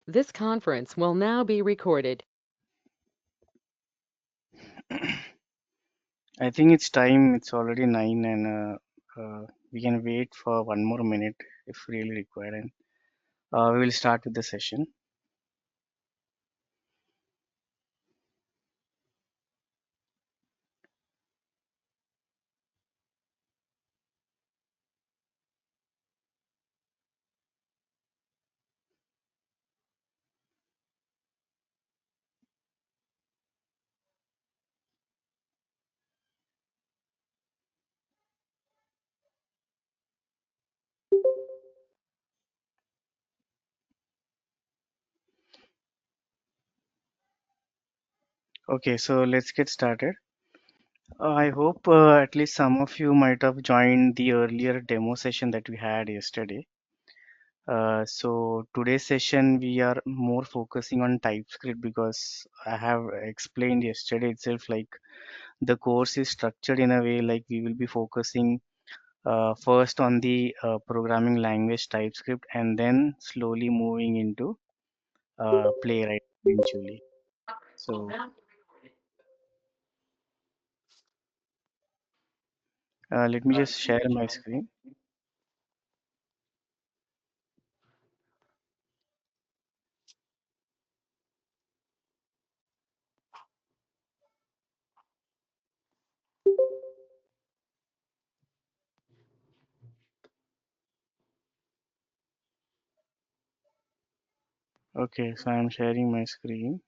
This conference will now be recorded. I think it's time. It's already 9, and we can wait for one more minute if really required. And we will start with the session. Okay, so let's get started. I hope at least some of you might have joined the earlier demo session that we had yesterday. So today's session we are more focusing on TypeScript because I have explained yesterday itself, like the course is structured in a way like we will be focusing first on the programming language TypeScript and then slowly moving into Playwright eventually. So let me just share my screen. Okay, so I'm sharing my screen.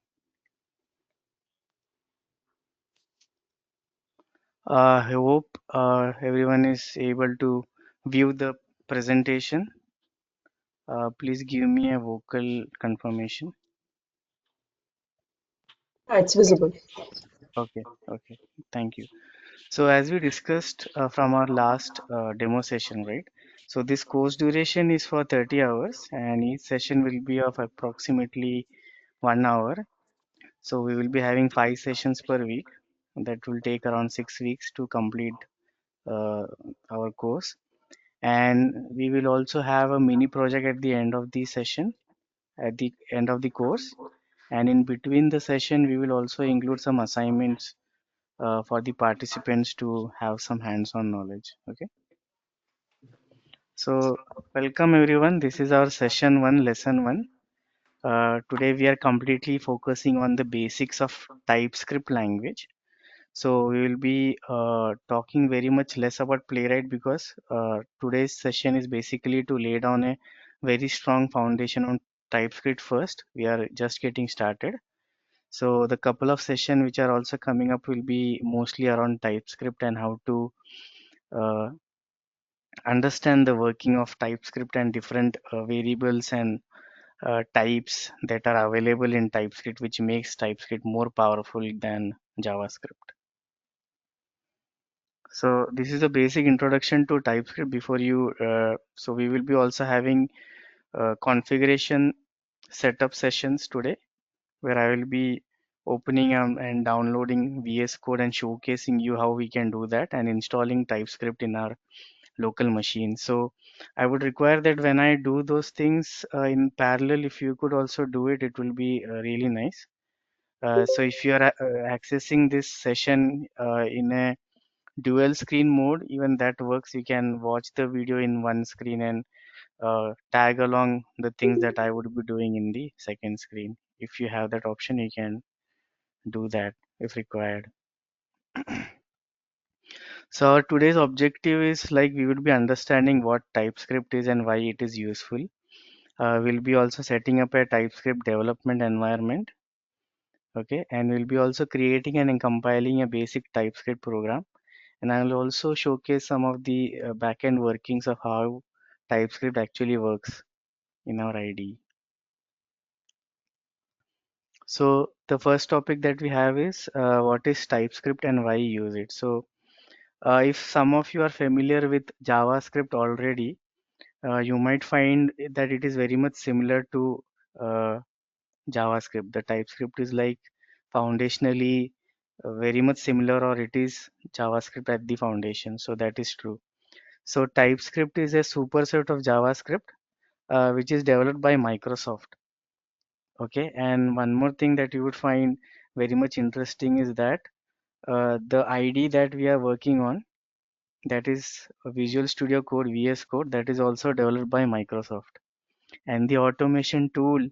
I hope everyone is able to view the presentation. Please give me a vocal confirmation. Yeah, it's visible. Okay, okay, thank you. So as we discussed from our last demo session, right? So this course duration is for 30 hours and each session will be of approximately 1 hour. So we will be having 5 sessions per week. That will take around 6 weeks to complete uh, our course. And we will also have a mini project at the end of the session, at the end of the course. And in between the session, we will also include some assignments for the participants to have some hands-on knowledge. Okay. So welcome everyone. This is our session one, lesson one. Today we are completely focusing on the basics of TypeScript language. So we will be talking very much less about Playwright because today's session is basically to lay down a very strong foundation on TypeScript first. We are just getting started. So the couple of sessions which are also coming up will be mostly around TypeScript and how to uh, understand the working of TypeScript and different variables and types that are available in TypeScript, which makes TypeScript more powerful than JavaScript. So this is a basic introduction to TypeScript before you. So we will be also having configuration setup sessions today, where I will be opening and downloading VS Code and showcasing you how we can do that and installing TypeScript in our local machine. So I would require that when I do those things in parallel, if you could also do it, it will be really nice. So if you are accessing this session in a dual screen mode, even that works. You can watch the video in one screen and tag along the things that I would be doing in the second screen. If you have that option, you can do that if required. So our today's objective is like we would be understanding what TypeScript is and why it is useful. We'll be also setting up a TypeScript development environment. Okay, and we'll be also creating and compiling a basic TypeScript program. And I will also showcase some of the backend workings of how TypeScript actually works in our IDE. So the first topic that we have is what is TypeScript and why use it. So if some of you are familiar with JavaScript already, you might find that it is very much similar to uh, JavaScript. The TypeScript is like foundationally very much similar, or it is JavaScript at the foundation. So that is true. So TypeScript is a superset of JavaScript, which is developed by Microsoft. Okay, and one more thing that you would find very much interesting is that the ID that we are working on, that is a Visual Studio Code, VS Code, that is also developed by Microsoft. And the automation tool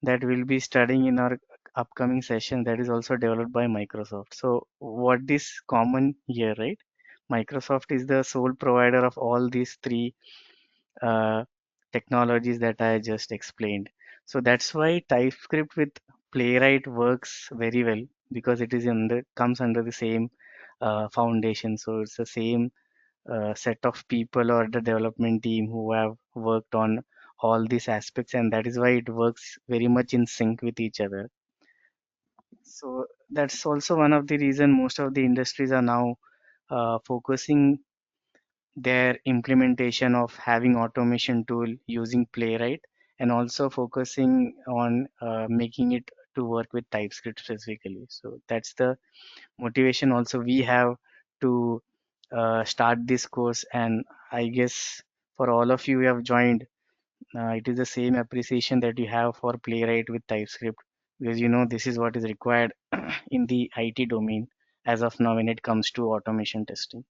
that we'll be studying in our upcoming session, that is also developed by Microsoft. So what is common here, right? Microsoft is the sole provider of all these three uh, technologies that I just explained. So that's why TypeScript with Playwright works very well, because it is in the comes under the same foundation. So it's the same set of people or the development team who have worked on all these aspects, and that is why it works very much in sync with each other. So that's also one of the reason most of the industries are now focusing their implementation of having automation tool using Playwright, and also focusing on making it to work with TypeScript specifically. So that's the motivation also we have to start this course. And I guess for all of you who have joined, it is the same appreciation that you have for Playwright with TypeScript, because you know this is what is required in the IT domain as of now when it comes to automation testing.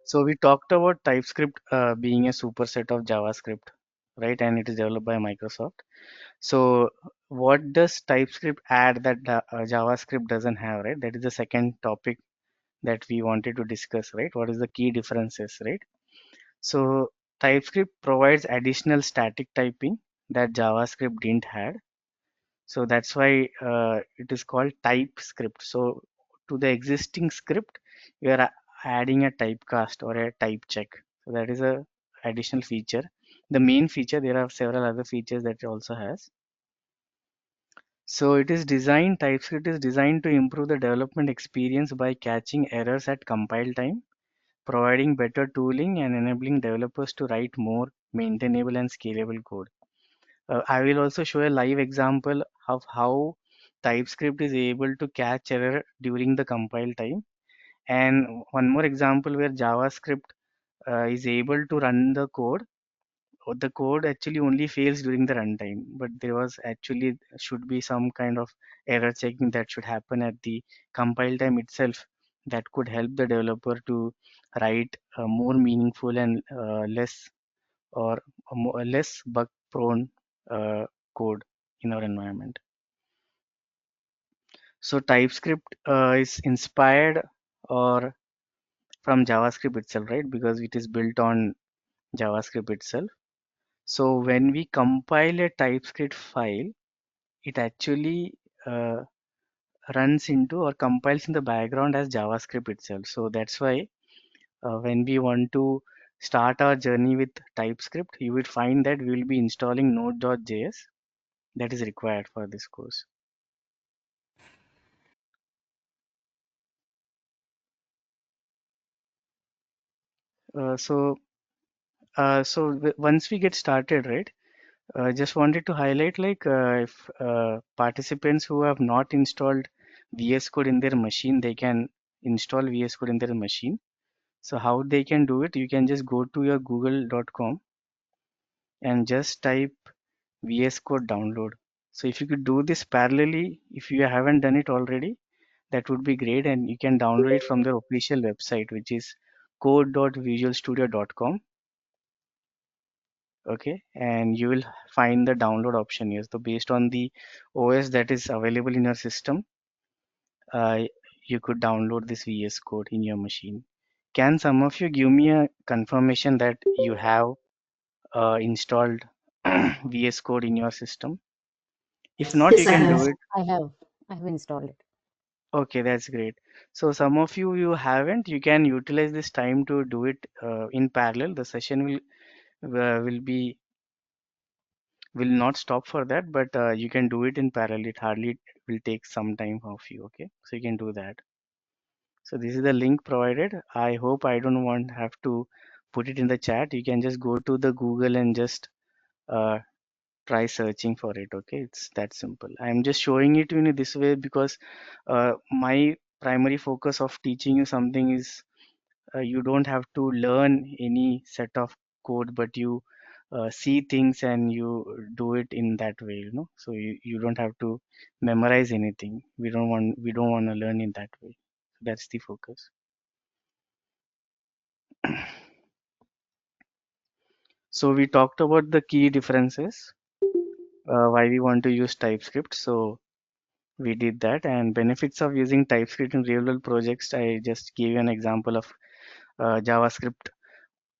So we talked about TypeScript being a superset of JavaScript, right? And it is developed by Microsoft. So what does TypeScript add that JavaScript doesn't have, right? That is the second topic that we wanted to discuss, right? What is the key differences, right? So TypeScript provides additional static typing that JavaScript didn't have. So that's why it is called TypeScript. So to the existing script, you are adding a typecast or a type check. So that is a additional feature. The main feature, there are several other features that it also has. So it is designed, TypeScript is designed to improve the development experience by catching errors at compile time, providing better tooling, and enabling developers to write more maintainable and scalable code. I will also show a live example of how TypeScript is able to catch error during the compile time, and one more example where JavaScript is able to run the code. The code actually only fails during the runtime, but there was actually should be some kind of error checking that should happen at the compile time itself, that could help the developer to write more meaningful and less or less bug prone code in our environment. So TypeScript is inspired or from JavaScript itself, right? Because it is built on JavaScript itself. So when we compile a TypeScript file, it actually uh, runs into or compiles in the background as JavaScript itself. So that's why when we want to start our journey with TypeScript, you will find that we will be installing node.js. That is required for this course. Uh, so, once we get started, right? Just wanted to highlight like if participants who have not installed VS Code in their machine, they can install VS Code in their machine. So how they can do it? You can just go to your google.com and just type VS Code download. So if you could do this parallelly, if you haven't done it already, that would be great, and you can download it from their official website, which is code.visualstudio.com. Okay, and you will find the download option here. So based on the OS that is available in your system, uh, you could download this VS Code in your machine. Can some of you give me a confirmation that you have installed VS Code in your system? If not, Yes, you I can do have. it. I have. I have installed it. Okay, that's great. So some of you haven't, you can utilize this time to do it in parallel. The session will not stop for that, but you can do it in parallel. It hardly will take some time of you. Okay, so you can do that. So this is the link provided. I hope I don't want have to put it in the chat. You can just go to the Google and just uh, try searching for it. Okay, it's that simple. I'm just showing it in this way because my primary focus of teaching you something is you don't have to learn any set of code, but you see things and you do it in that way, you know. So you don't have to memorize anything. We don't want to learn in that way. That's the focus. So we talked about the key differences, why we want to use TypeScript. So we did that, and benefits of using TypeScript in real world projects. I just gave you an example of JavaScript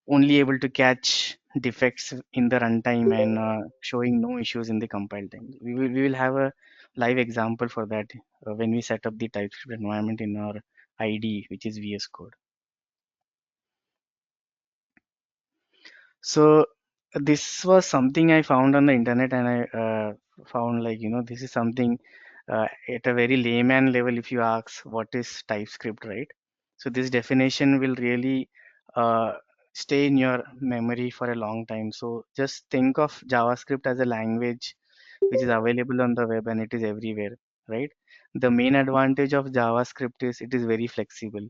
only able to catch defects in the runtime and showing no issues in the compile time. We will have a live example for that when we set up the TypeScript environment in our IDE, which is VS Code. So this was something I found on the internet, and I found, like, you know, this is something at a very layman level. If you ask what is TypeScript, right? So this definition will really uh, stay in your memory for a long time. So just think of JavaScript as a language which is available on the web and it is everywhere, right? The main advantage of JavaScript is it is very flexible,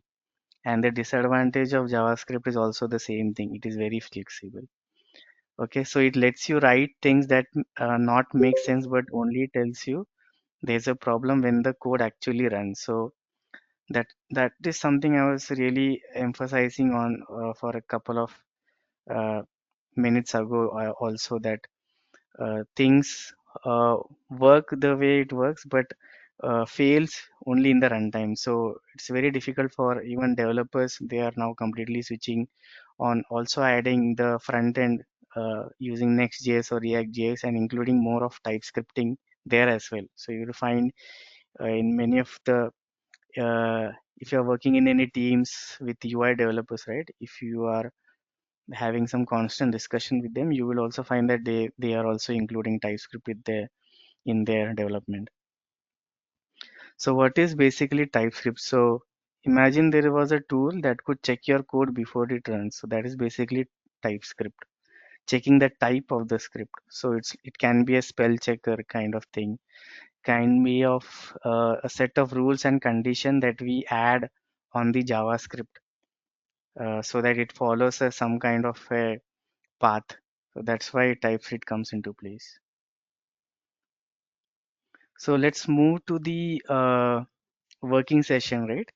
and the disadvantage of JavaScript is also the same thing. It is very flexible. Okay, so it lets you write things that not make sense, but only tells you there's a problem when the code actually runs. So that is something I was really emphasizing on for a couple of uh, minutes ago also, that things uh, work the way it works, but fails only in the runtime. So it's very difficult for even developers. They are now completely switching on, also adding the front end using Next.js or React.js and including more of TypeScripting there as well. So you will find in many of the if you are working in any teams with UI developers, right? If you are having some constant discussion with them, you will also find that they are also including TypeScript with their in their development. So what is basically TypeScript? So imagine there was a tool that could check your code before it runs. So that is basically TypeScript, checking the type of the script. So it can be a spell checker kind of thing, can be of a set of rules and condition that we add on the JavaScript so that it follows some kind of a path. So that's why TypeScript comes into place. So let's move to the working session, right?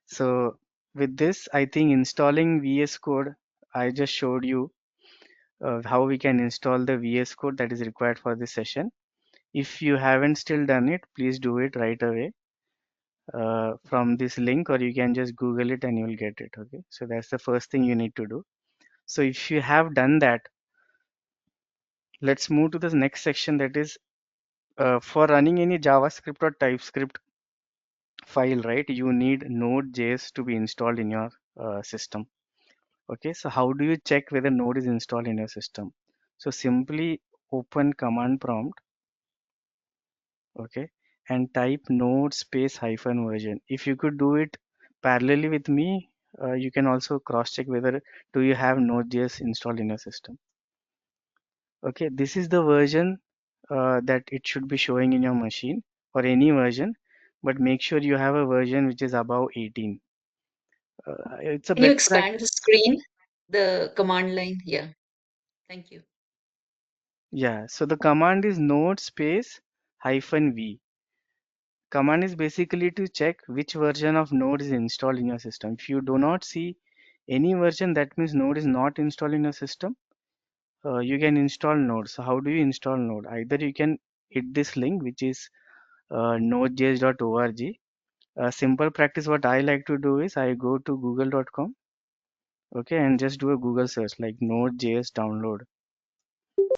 So with this, I think installing VS Code, I just showed you how we can install the VS Code that is required for this session. If you haven't still done it, please do it right away from this link, or you can just Google it and you will get it. Okay, so that's the first thing you need to do. So if you have done that, let's move to the next section, that is for running any JavaScript or TypeScript file, right? You need Node.js to be installed in your system. Okay, so how do you check whether Node is installed in your system? So simply open command prompt, okay, and type node space hyphen version. If you could do it parallelly with me, you can also cross check whether do you have Node.js installed in your system. Okay, this is the version that it should be showing in your machine, or any version, but make sure you have a version which is above 18. It's a Can you best expand practice. the screen, the command line? Yeah, thank you. Yeah, so the command is node space hyphen v. Command is basically to check which version of Node is installed in your system. If you do not see any version, that means Node is not installed in your system. You can install Node. So how do you install Node? Either you can hit this link, which is nodejs.org. Simple practice, what I like to do is I go to google.com, okay, and just do a Google search like Node.js download.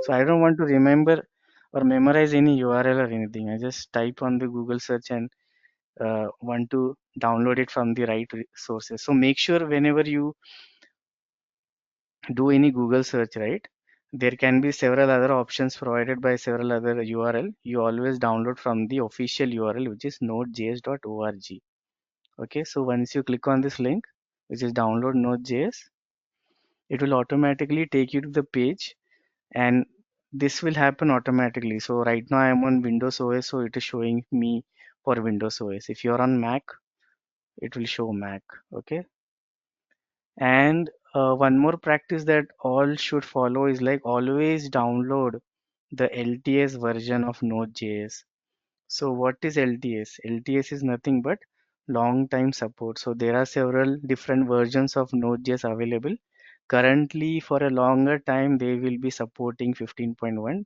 So I don't want to remember or memorize any URL or anything. I just type on the Google search and want to download it from the right sources. So make sure whenever you do any Google search, right, there can be several other options provided by several other URL. You always download from the official URL, which is nodejs.org. Okay, so once you click on this link, which is download node.js, it will automatically take you to the page, and this will happen automatically. So right now I am on Windows OS, so it is showing me for Windows OS. If you're on Mac, it will show Mac. Okay, and One more practice that all should follow is like always download the LTS version of Node.js. So what is LTS? LTS is nothing but long time support. So there are several different versions of Node.js available. Currently, for a longer time, they will be supporting 15.1.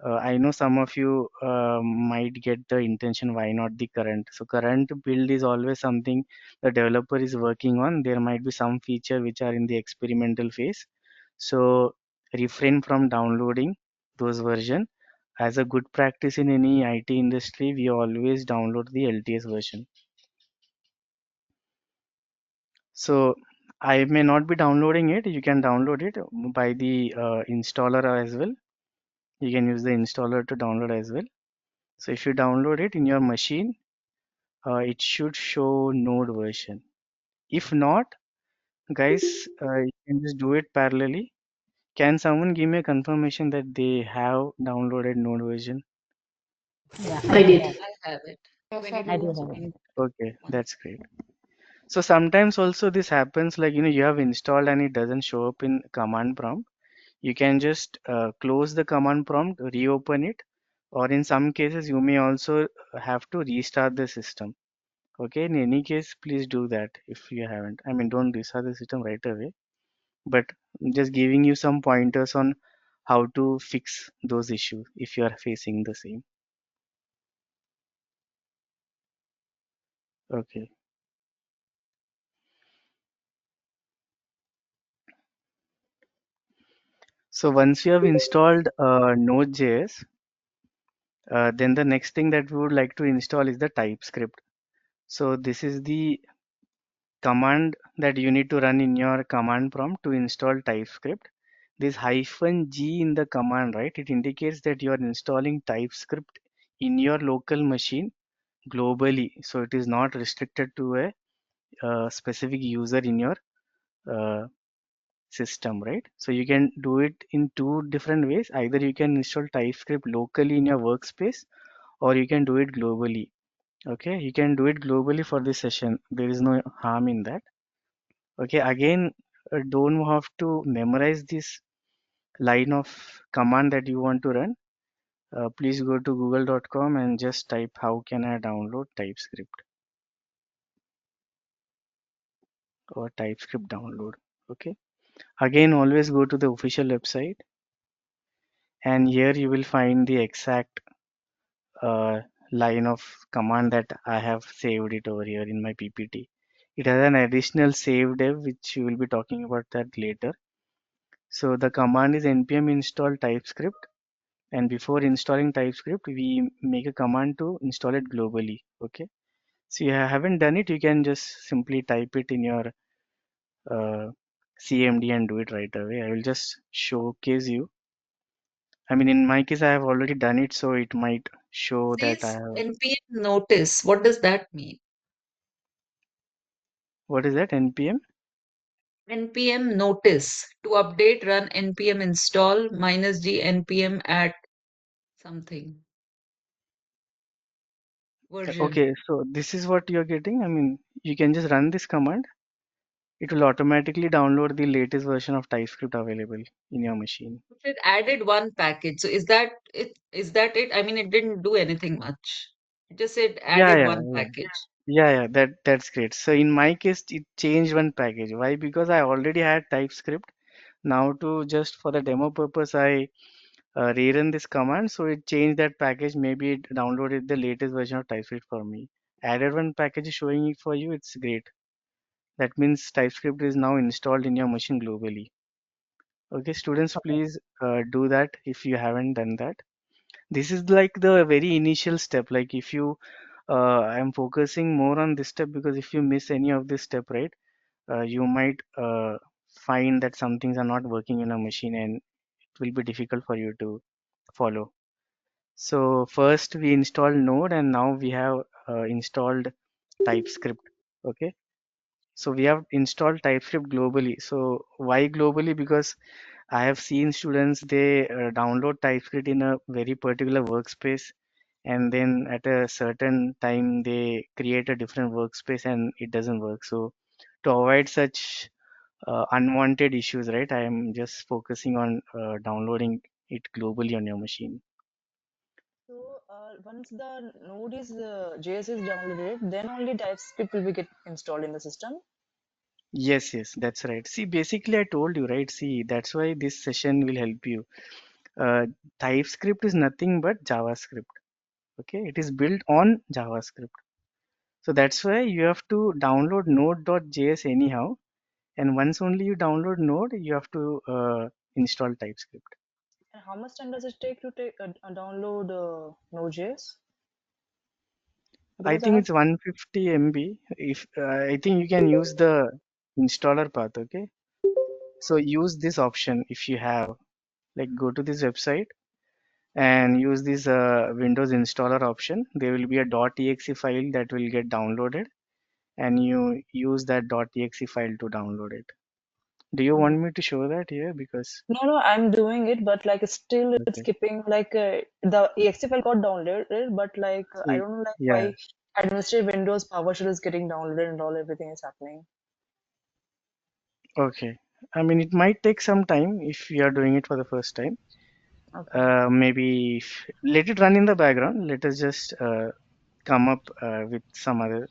I know some of you might get the intention why not the current. So current build is always something the developer is working on. There might be some feature which are in the experimental phase. So refrain from downloading those version. As a good practice in any IT industry, we always download the LTS version. So I may not be downloading it. You can download it by the installer as well. You can use the installer to download as well. So if you download it in your machine, it should show Node version. If not, guys, you can just do it parallelly. Can someone give me a confirmation that they have downloaded Node version? Yeah, I do did. have. I have it. Yes, I 22 I do do. have it. Okay, that's great. So sometimes also this happens like you have installed and it doesn't show up in command prompt. You can just close the command prompt, reopen it, or in some cases you may also have to restart the system. Okay, in any case, please do that if you haven't. I mean, don't restart the system right away, but just giving you some pointers on how to fix those issues if you are facing the same. Okay, so once you have installed Node.js, then the next thing that we would like to install is the TypeScript. So this is the command that you need to run in your command prompt to install TypeScript. This -g in the command, right? It indicates that you are installing TypeScript in your local machine globally. So it is not restricted to a specific user in your uh, system, right? So you can do it in two different ways. Either you can install TypeScript locally in your workspace or you can do it globally. Okay, you can do it globally for this session. There is no harm in that. Okay, again, don't have to memorize this line of command that you want to run. Please go to google.com and just type how can I download TypeScript or TypeScript download. Okay, again, always go to the official website and here you will find the exact uh, line of command that I have saved it over here in my PPT. It has an additional save dev which we will be talking about that later. So the command is npm install TypeScript, and before installing TypeScript we make a command to install it globally. Okay, so you haven't done it, you can just simply type it in your CMD and do it right away. I will just showcase you. I mean, in my case I have already done it, so it might show that I Says have. NPM notice. What does that mean? What is that? npm NPM notice. To update, run NPM install -g NPM at something version. Okay, so this is what you're getting. I mean, you can just run this command. It will automatically download the latest version of TypeScript available in your machine. It added one package. So is that it? Is that it? I mean, it didn't do anything much. It just said Yeah, added yeah, one yeah. package. Yeah, that's great. So in my case, it changed one package. Why? Because I already had TypeScript. Now to just for the demo purpose, I rerun this command. So it changed that package. Maybe it downloaded the latest version of TypeScript for me. Added one package is showing it for you. It's great. That means TypeScript is now installed in your machine globally. Okay, students, Okay. please do that if you haven't done that. This is like the very initial step. Like if you, I'm focusing more on this step because if you miss any of this step, right, you might find that some things are not working in a machine and it will be difficult for you to follow. So first we installed Node and now we have installed TypeScript. Okay. So we have installed TypeScript globally. So why globally? Because I have seen students they download TypeScript in a very particular workspace and then at a certain time they create a different workspace and it doesn't work. So to avoid such unwanted issues, right? I am just focusing on downloading it globally on your machine. So once the node is JS is downloaded, then only TypeScript will be get installed in the system. Yes, yes, that's right. See, basically, I told you, right? See, that's why this session will help you. Uh, TypeScript is nothing but JavaScript. Okay, it is built on JavaScript. So that's why you have to download node.js anyhow. And once only you download Node, you have to install TypeScript. And how much time does it take to download Node.js? I Because I think have it's 150 MB. If I think you can use the installer path, okay? So use this option if you have, like go to this website and use this Windows installer option. There will be a .exe file that will get downloaded, and you use that .exe file to download it. Do you want me to show that here? Because no, I'm doing it, but like still it's okay, skipping like the exe file got downloaded, but like I see, don't know like yeah, why administrative Windows PowerShell is getting downloaded and all everything is happening. okay. I mean, it might take some time if you are doing it for the first time. Okay. Maybe let it run in the background. Let us just come up with some other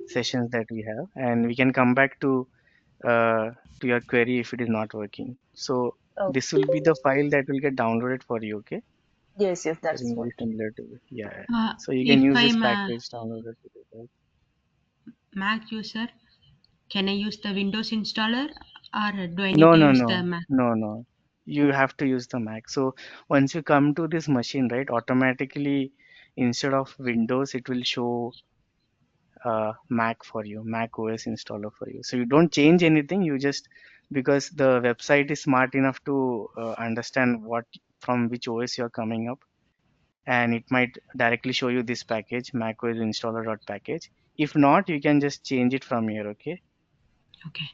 sessions that we have, and we can come back uh, to your query if it is not working. So Oh, this will be the file that will get downloaded for you. Okay, yes, that that's will what. be similar to it. Yeah. Yeah. So you can If use this I'm a package downloaded. To do that. Mac user, can I use the Windows installer or do I need No, to no, use no, the Mac? no, no. You have to use the Mac. So once you come to this machine, right, automatically instead of Windows, it will show Mac for you, Mac OS installer for you. So you don't change anything. You just because the website is smart enough to understand what from which OS you're coming up, and it might directly show you this package, Mac OS installer.package. If not, you can just change it from here. Okay, Okay.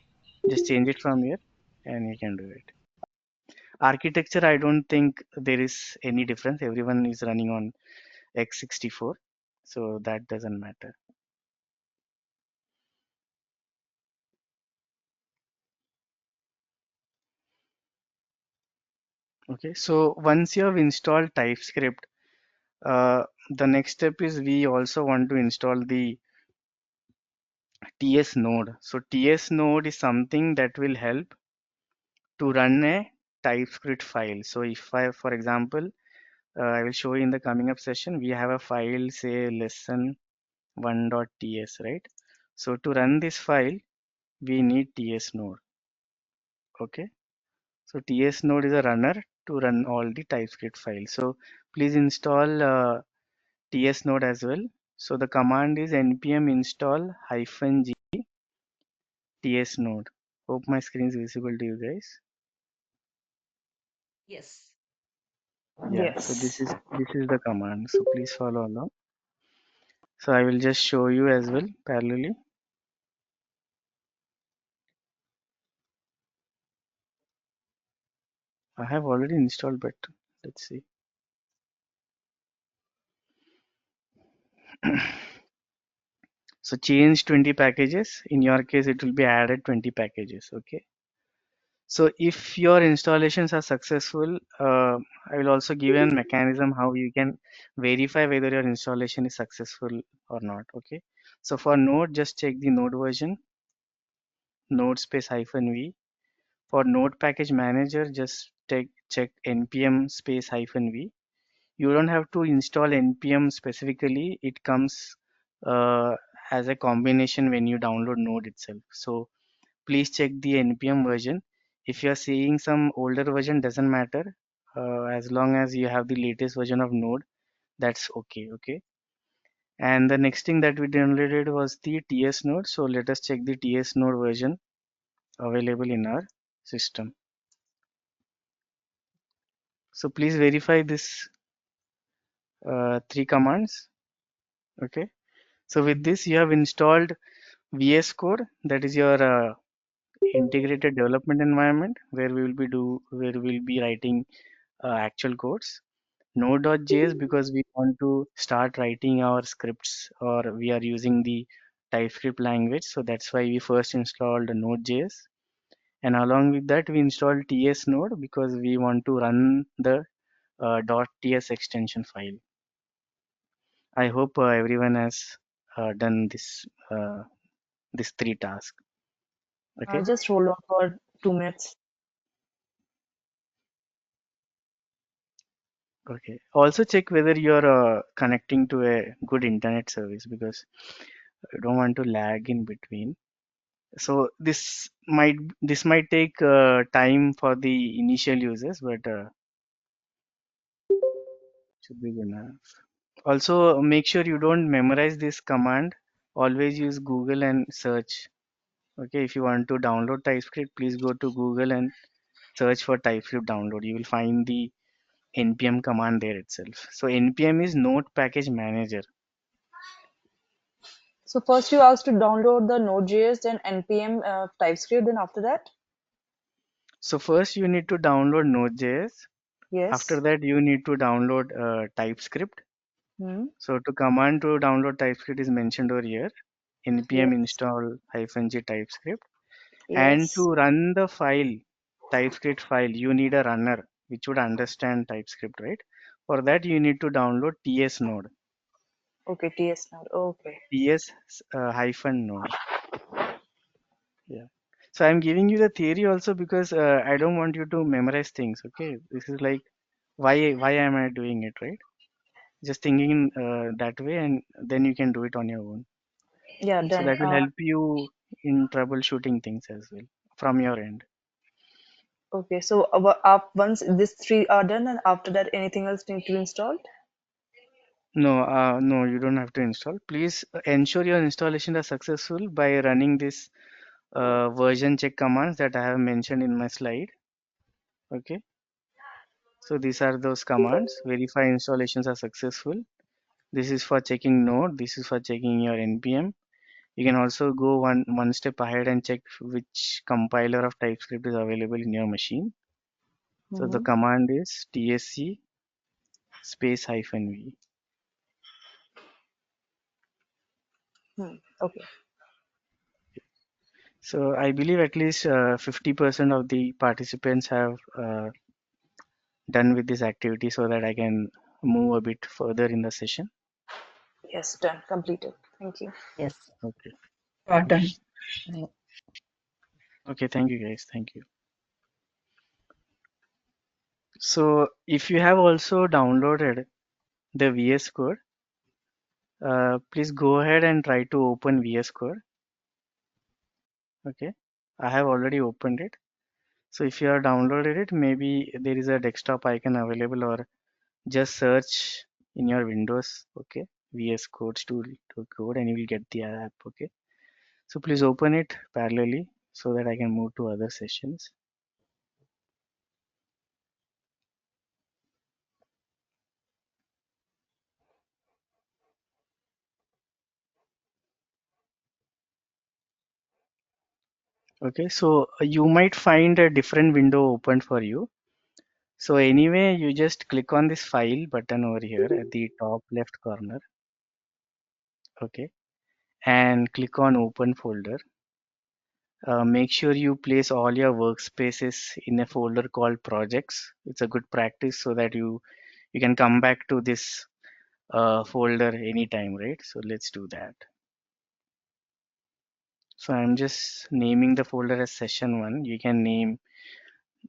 just change it from here, and you can do it. Architecture, I don't think there is any difference. Everyone is running on x64, so that doesn't matter. Okay, so once you have installed TypeScript, the next step is we also want to install the TS node. So TS node is something that will help to run a TypeScript file. So if I, for example, I will show you in the coming up session, we have a file, say lesson 1.ts, right? So to run this file, we need TS node. Okay. So TS node is a runner to run all the TypeScript files. So please install TS node as well. So the command is npm install -g TS node. Hope my screen is visible to you guys. Yes. Yeah, so Yes. this is the command. So please follow along. So I will just show you as well parallelly. I have already installed, but let's see. So change 20 packages. In your case, it will be added 20 packages. Okay. So if your installations are successful, I will also give you a mechanism how you can verify whether your installation is successful or not. Okay. So for Node, just check the Node version, Node space -v. For Node package manager, just check npm space -v. You don't have to install npm specifically. It comes uh, as a combination when you download Node itself. So please check the npm version. If you are seeing some older version, doesn't matter. As long as you have the latest version of Node, that's okay. Okay. And the next thing that we downloaded was the TS node. So let us check the TS node version available in our system. So please verify this three commands. Okay. So with this, you have installed VS Code, that is your integrated development environment, where we will be writing actual codes. Node.js because we want to start writing our scripts, or we are using the TypeScript language, so that's why we first installed Node.js. And along with that, we install TS node because we want to run the .ts extension file. I hope everyone has done this 3 tasks. Okay. Just hold on for 2 minutes. Okay. Also check whether you're connecting to a good internet service because you don't want to lag in between. So this might take time for the initial users, but should be good enough. Also make sure you don't memorize this command. Always use Google and search. Okay, if you want to download TypeScript, please go to Google and search for TypeScript download. You will find the npm command there itself. So npm is Node Package Manager. So first you asked to download the Node.js, then npm TypeScript, then after that? So first you need to download Node.js. After Yes. that you need to download TypeScript. So to command to download TypeScript is mentioned over here. npm Yes. install -g TypeScript. And Yes. to run the file, TypeScript file, you need a runner which would understand TypeScript, right? For that you need to download TS node. Okay, TS node. Okay. TS hyphen node. Yeah. So I'm giving you the theory also because I don't want you to memorize things. Okay. This is like why am I doing it, right? Just thinking that way, and then you can do it on your own. Yeah, So done. that will help you in troubleshooting things as well from your end. Okay, so once these 3 are done, and after that, anything else need to be installed? No, you don't have to install. Please ensure your installation is successful by running this version check commands that I have mentioned in my slide. Okay. So these are those commands. Verify installations are successful. This is for checking node. This is for checking your npm. You can also go one step ahead and check which compiler of TypeScript is available in your machine. So the command is tsc space -v. Okay. So I believe at least 50% of the participants have done with this activity so that I can move a bit further in the session. Yes, done. Completed. Thank you. Yes. Okay. Done. I- Okay, thank you guys. Thank you. So if you have also downloaded the VS Code, please go ahead and try to open VS Code. Okay, I have already opened it. So if you have downloaded it, maybe there is a desktop icon available, or just search in your Windows, okay, VS Code to code, and you will get the app. Okay, so please open it parallelly so that I can move to other sessions. Okay, so you might find a different window opened for you. So anyway, you just click on this file button over here at the top left corner. Okay, and click on open folder. Make sure you place all your workspaces in a folder called projects. It's a good practice so that you can come back to this folder anytime, right? So let's do that. So I'm just naming the folder as session 1. You can name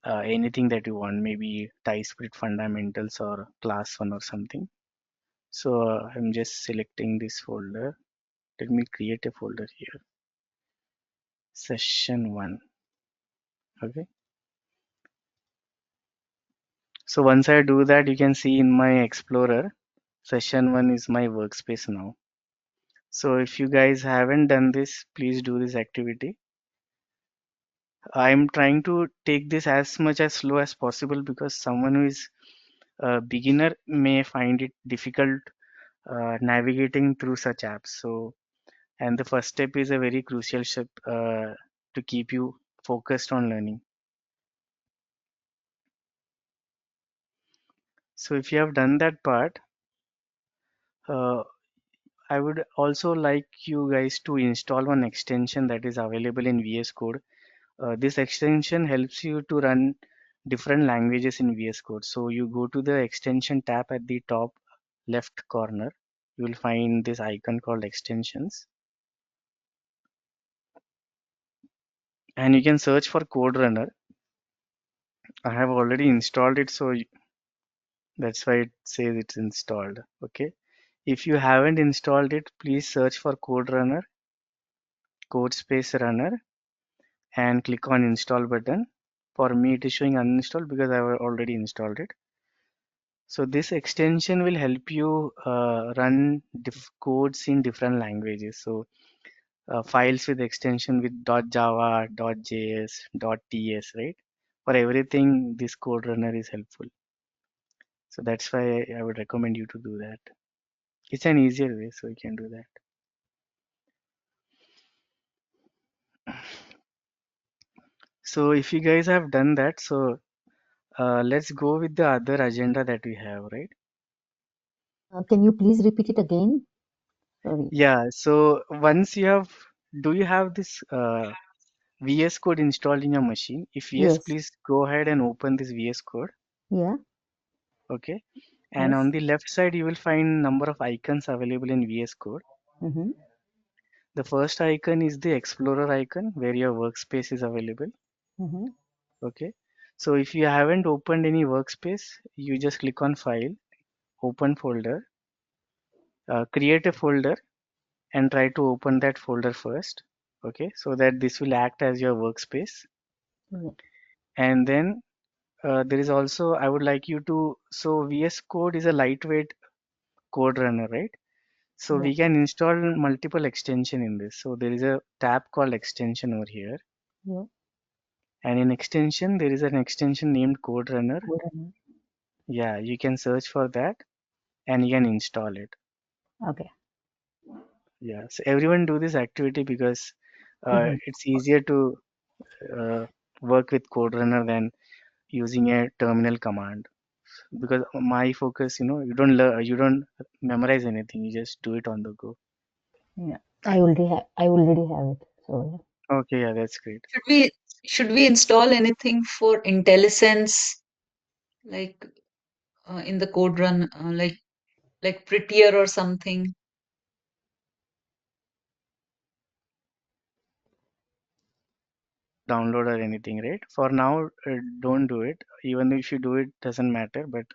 anything that you want, maybe TypeScript fundamentals or class 1 or something. So I'm just selecting this folder. Let me create a folder here. Session 1. Okay. So once I do that, you can see in my Explorer, session 1 is my workspace now. So if you guys haven't done this, please do this activity. I'm trying to take this as much as slow as possible because someone who is a beginner may find it difficult navigating through such apps. So, and the first step is a very crucial step to keep you focused on learning. So if you have done that part, I would also like you guys to install one extension that is available in VS Code. This extension helps you to run different languages in VS Code. So you go to the extension tab at the top left corner. You will find this icon called extensions, and you can search for CodeRunner. I have already installed it, so that's why it says it's installed. Okay. If you haven't installed it, please search for CodeRunner, code space runner, and click on install button. For me, it is showing uninstalled because I have already installed it. So this extension will help you run codes in different languages. So files with extension with .java, .js, .ts, right? For everything, this code runner is helpful. So that's why I would recommend you to do that. It's an easier way, so you can do that. So if you guys have done that, so let's go with the other agenda that we have, right? Can you please repeat it again? Sorry. Yeah, so once you have, do you have this VS Code installed in your machine? If yes, Yes. please go ahead and open this VS Code. Yeah. Okay. And Yes. on the left side, you will find number of icons available in VS Code. Mm-hmm. The first icon is the Explorer icon where your workspace is available. Mm-hmm. Okay. So if you haven't opened any workspace, you just click on File, Open Folder, create a folder, and try to open that folder first. Okay. So that this will act as your workspace. Yeah. And then there is also, I would like you to, so VS Code is a lightweight code runner, right? So Yeah. we can install multiple extension in this. So there is a tab called extension over here. Yeah. And in extension, there is an extension named code runner. Good. Yeah, you can search for that and you can install it. Okay. Yeah, so everyone do this activity because Mm-hmm. it's easier to work with code runner than using a terminal command. Because my focus, you don't learn, you don't memorize anything, you just do it on the go. Yeah. I already have it. So Okay, yeah, that's great. Should we install anything for IntelliSense like in the code run like Prettier or something? Download or anything, right? For now, don't do it. Even if you do it, doesn't matter, but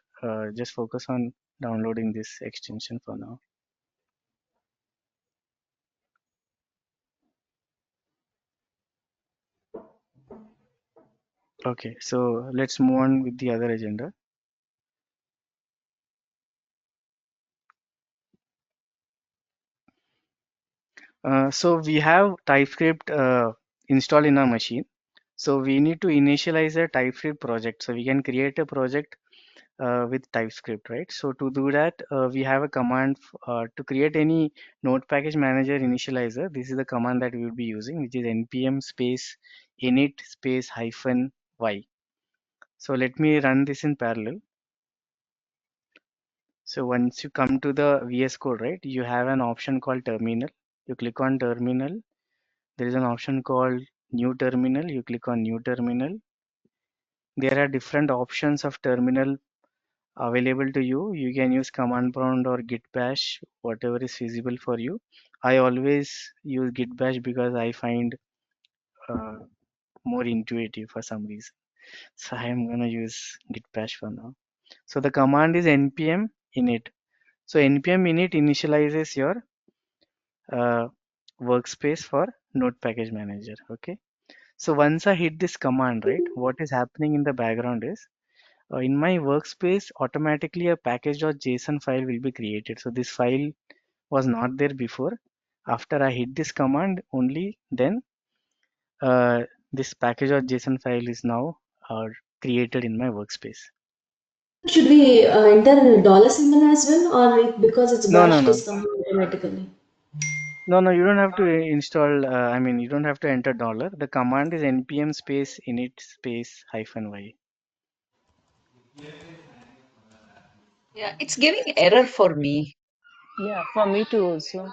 just focus on downloading this extension for now. Okay, so let's move on with the other agenda. So we have TypeScript installed in our machine. So we need to initialize a TypeScript project. So we can create a project with TypeScript, right? So to do that, we have a command to create any node package manager initializer. This is the command that we will be using, which is npm space init space -y. So let me run this in parallel. So once you come to the VS Code, right, you have an option called terminal. You click on terminal. There is an option called new terminal. You click on new terminal. There are different options of terminal available to you. You can use command prompt or git bash, whatever is feasible for you. I always use git bash because I find uh, more intuitive for some reason. So I am gonna use git bash for now. So the command is npm init. So npm init initializes your workspace for node package manager. Okay. So once I hit this command, right, what is happening in the background is in my workspace, automatically a package.json file will be created. So this file was not there before. After I hit this command, only then this package.json file is now created in my workspace. Should we enter dollar symbol as well, or because it's No, no, bashed, no. is coming automatically? No, no, you don't have to install, I mean, you don't have to enter dollar. The command is npm space init space -y. Yeah, it's giving error for me. Yeah, for me too also.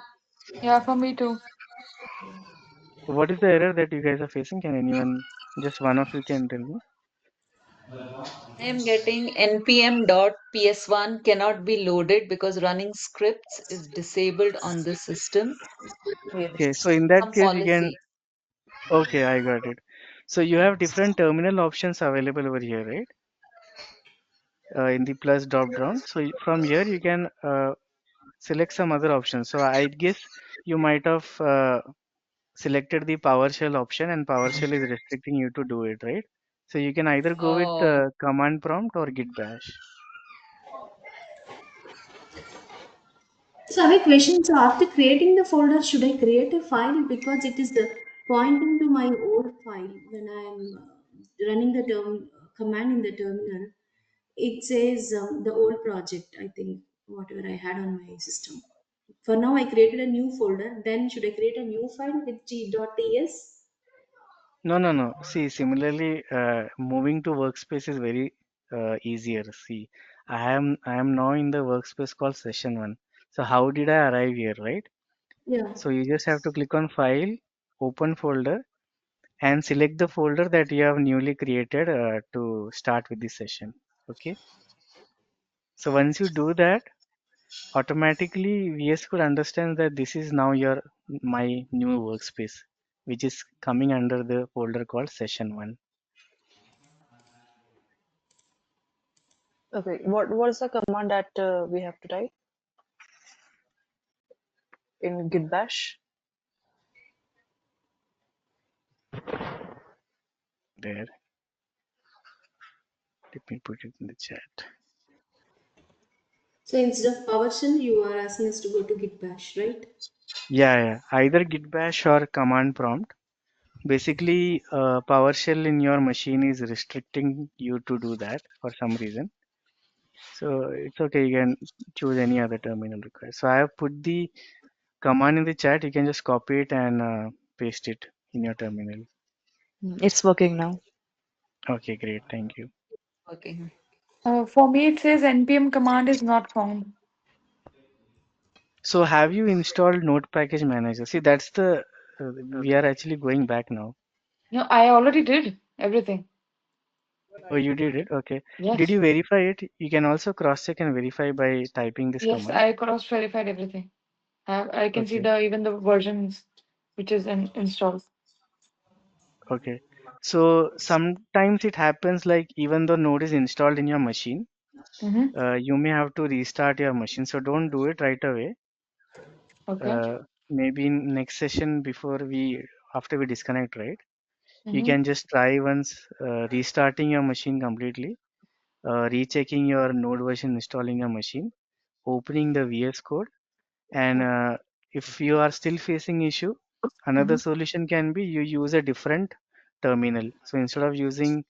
Yeah, for me too. What is the error that you guys are facing? Can anyone? Just one of you can tell me. I am getting npm.ps1 cannot be loaded because running scripts is disabled on this system. Okay, Yes. so in that Some case, you can. policy. Okay, I got it. So you have different terminal options available over here, right? In the plus drop down. So from here you can select some other options. So I guess you might have selected the PowerShell option, and PowerShell is restricting you to do it, right? So you can either go with Oh, command prompt or git bash. So I have a question. So after creating the folder, should I create a file because it is pointing to my old file when I am running the command in the terminal? It says the old project. I think whatever I had on my system. For now, I created a new folder. Then should I create a new file with g.ts? No, no, no. See, similarly, moving to workspace is very easier. See, I am now in the workspace called session one. So how did I arrive here, right? Yeah. So you just have to click on file, open folder, and select the folder that you have newly created to start with the session. Okay. So once you do that, automatically VS could understand that this is now your my new workspace, which is coming under the folder called session one. Okay. What is the command that we have to type in git bash? There, let me put it in the chat. So instead of PowerShell, you are asking us to go to Git Bash, right? Yeah, either git bash or command prompt. Basically, PowerShell in your machine is restricting you to do that for some reason. So it's okay, you can choose any other terminal required. So I have put the command in the chat. You can just copy it and paste it in your terminal. It's working now. Okay, great. Thank you. okay. For me, it says npm command is not found. So have you installed Node Package Manager? See, that's the we are actually going back now. No, I already did everything. Oh, you did it? Okay. Did Yes. you verify it? You can also cross-check and verify by typing this Yes, command. I cross-verified everything. I can see Okay. the even the versions which is installed. Okay. So sometimes it happens like even though Node is installed in your machine, Mm-hmm. you may have to restart your machine. So don't do it right away. Okay. Uh, Maybe in next session after we disconnect, right? You Mm-hmm. can just try once restarting your machine completely, rechecking your node version, installing your machine, opening the VS Code, and if you are still facing issue, another Mm-hmm. solution can be you use a different terminal. So instead of using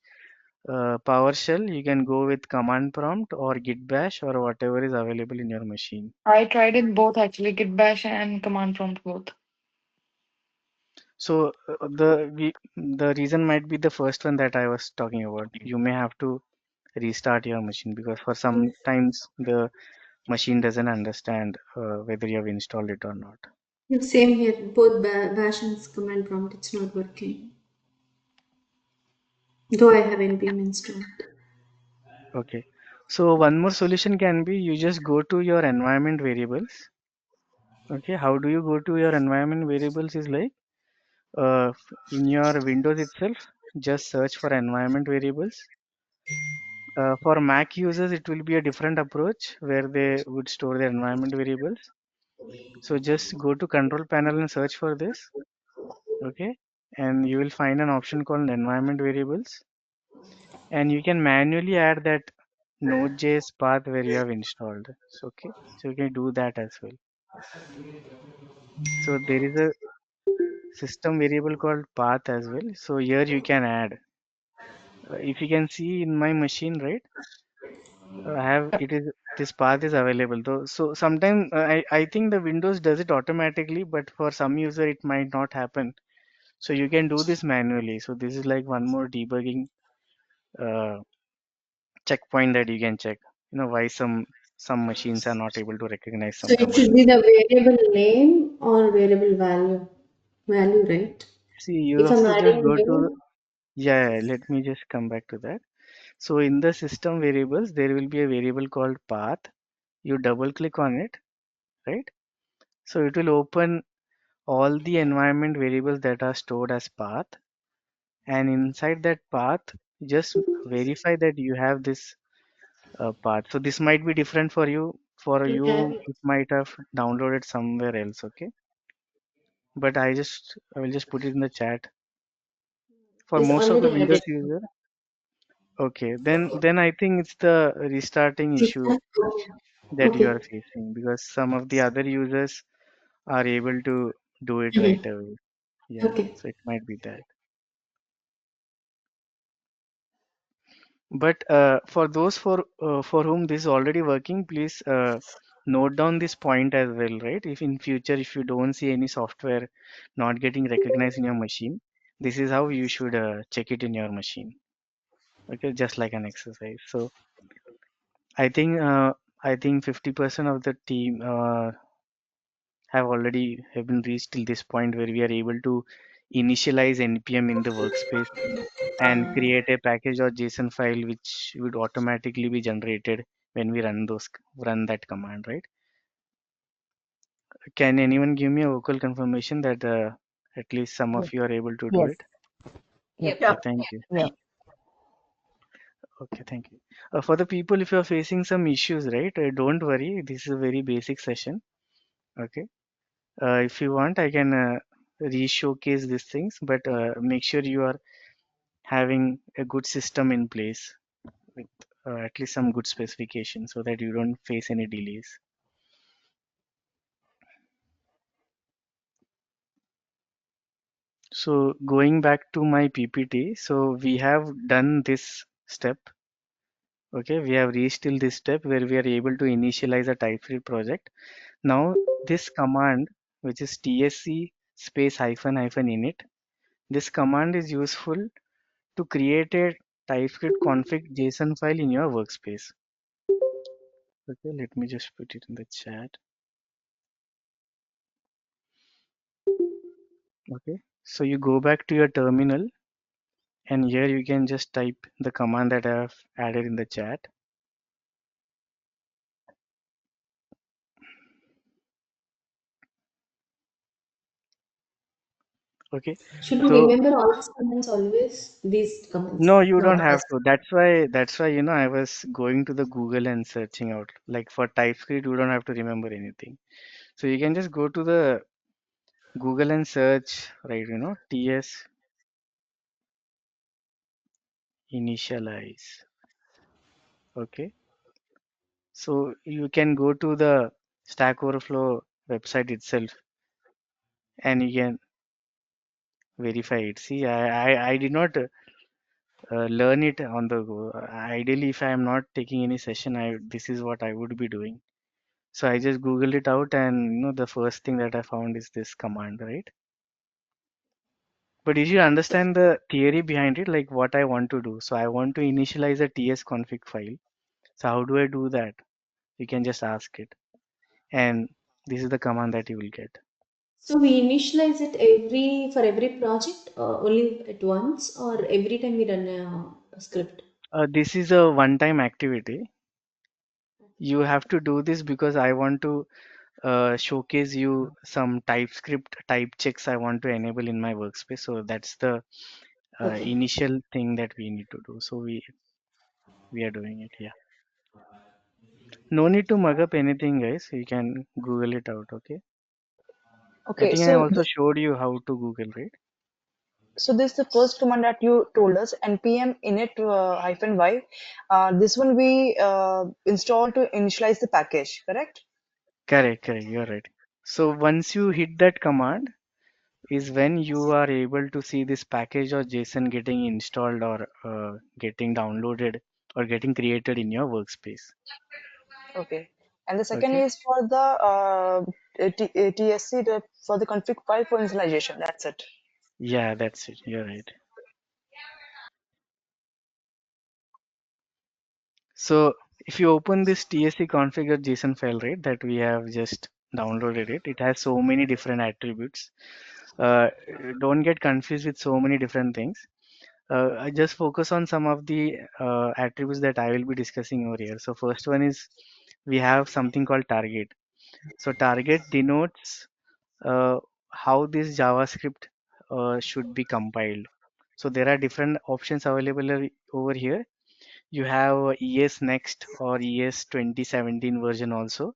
PowerShell, you can go with command prompt or git bash or whatever is available in your machine. I tried in both actually, git bash and command prompt both. So the reason might be the first one that I was talking about. You may have to restart your machine because for sometimes the machine doesn't understand whether you have installed it or not. Yeah, same here. Both Bash and command prompt, it's not working. Though I have npm installed. Okay. So one more solution can be you just go to your environment variables. Okay. How do you go to your environment variables is like in your Windows itself, just search for environment variables. For Mac users, it will be a different approach where they would store their environment variables. So just go to control panel and search for this. Okay. And you will find an option called environment variables. And you can manually add that Node.js path where you have installed. So, okay. So you can do that as well. So there is a system variable called path as well. So here you can add. If you can see in my machine, right? I have it is this path is available though. So sometimes I think the Windows does it automatically, but for some user it might not happen. So you can do this manually. So this is like one more debugging uh, checkpoint that you can check. You know why some machines are not able to recognize So some it should be commands. the variable name or variable value. Value, right? See, you If have I'm to just adding go to new. Yeah, let me just come back to that. So in the system variables, there will be a variable called path. You double click on it, right? So it will open all the environment variables that are stored as path. And inside that path, just verify that you have this path. So this might be different for you. For Okay. you, it might have downloaded somewhere else, okay? But I will just put it in the chat. For It's most of the already Windows added. user, okay, then I think it's the restarting issue that you Okay. are facing because some of the other users are able to do it right Mhm. away. Yeah, Okay. so it might be that. But for whom this is already working, please note down this point as well, right? If in future if you don't see any software not getting recognized in your machine, this is how you should check it in your machine. Okay, just like an exercise. So I think uh, I think 50% of the team have been reached till this point where we are able to initialize npm in the workspace and create a package or JSON file which would automatically be generated when we run that command, right? Can anyone give me a vocal confirmation that at least some of you are able to do Yes. it? Yep. Yep. Okay, thank you. Yeah. Okay, thank you. For the people, if you are facing some issues, right, don't worry. This is a very basic session. Okay. If you want, I can re-showcase these things, but make sure you are having a good system in place with at least some good specifications so that you don't face any delays. So going back to my PPT, so we have done this step. Okay, we have reached till this step where we are able to initialize a TypeScript project. Now this command, which is tsc space hyphen hyphen init, this command is useful to create a TypeScript config JSON file in your workspace. Okay, let me just put it in the chat. Okay, so you go back to your terminal and here you can just type the command that I have added in the chat. Okay, Should we so remember all these comments always? These no, comments. you No, don't the have first. to. That's why, I was going to the Google and searching out. Like for TypeScript, you don't have to remember anything. So you can just go to the Google and search, right, TS initialize. Okay. So you can go to the Stack Overflow website itself and you can verify it. See, I did not learn it on the go. Ideally, if I am not taking any session, this is what I would be doing. So I just Googled it out and the first thing that I found is this command, right? But you should understand the theory behind it, like what I want to do. So I want to initialize a TS config file. So how do I do that? You can just ask it. And this is the command that you will get. So we initialize it for every project, only at once, or every time we run a script. This is a one-time activity. You have to do this because I want to showcase you some TypeScript type checks I want to enable in my workspace. So that's the Okay. initial thing that we need to do. So we are doing it. Yeah. No need to mug up anything, guys. You can Google it out. Okay. I Okay, think I also showed you how to Google, right? so this is the first command that you told us, npm init hyphen y. This one we install to initialize the package, correct? Correct, correct. You're right. So once you hit that command is when you are able to see this package or JSON getting installed or getting downloaded or getting created in your workspace. Okay. And the second Okay. is for the TSC for the config file for initialization. That's it. Yeah, that's it. You're right. So if you open this TSC configure JSON file, right, that we have just downloaded it has so many different attributes. Uh, don't get confused with so many different things. I just focus on some of the attributes that I will be discussing over here. So first one is we have something called target. So target denotes uh, how this JavaScript should be compiled. So there are different options available over here. You have ES Next or ES 2017 version also.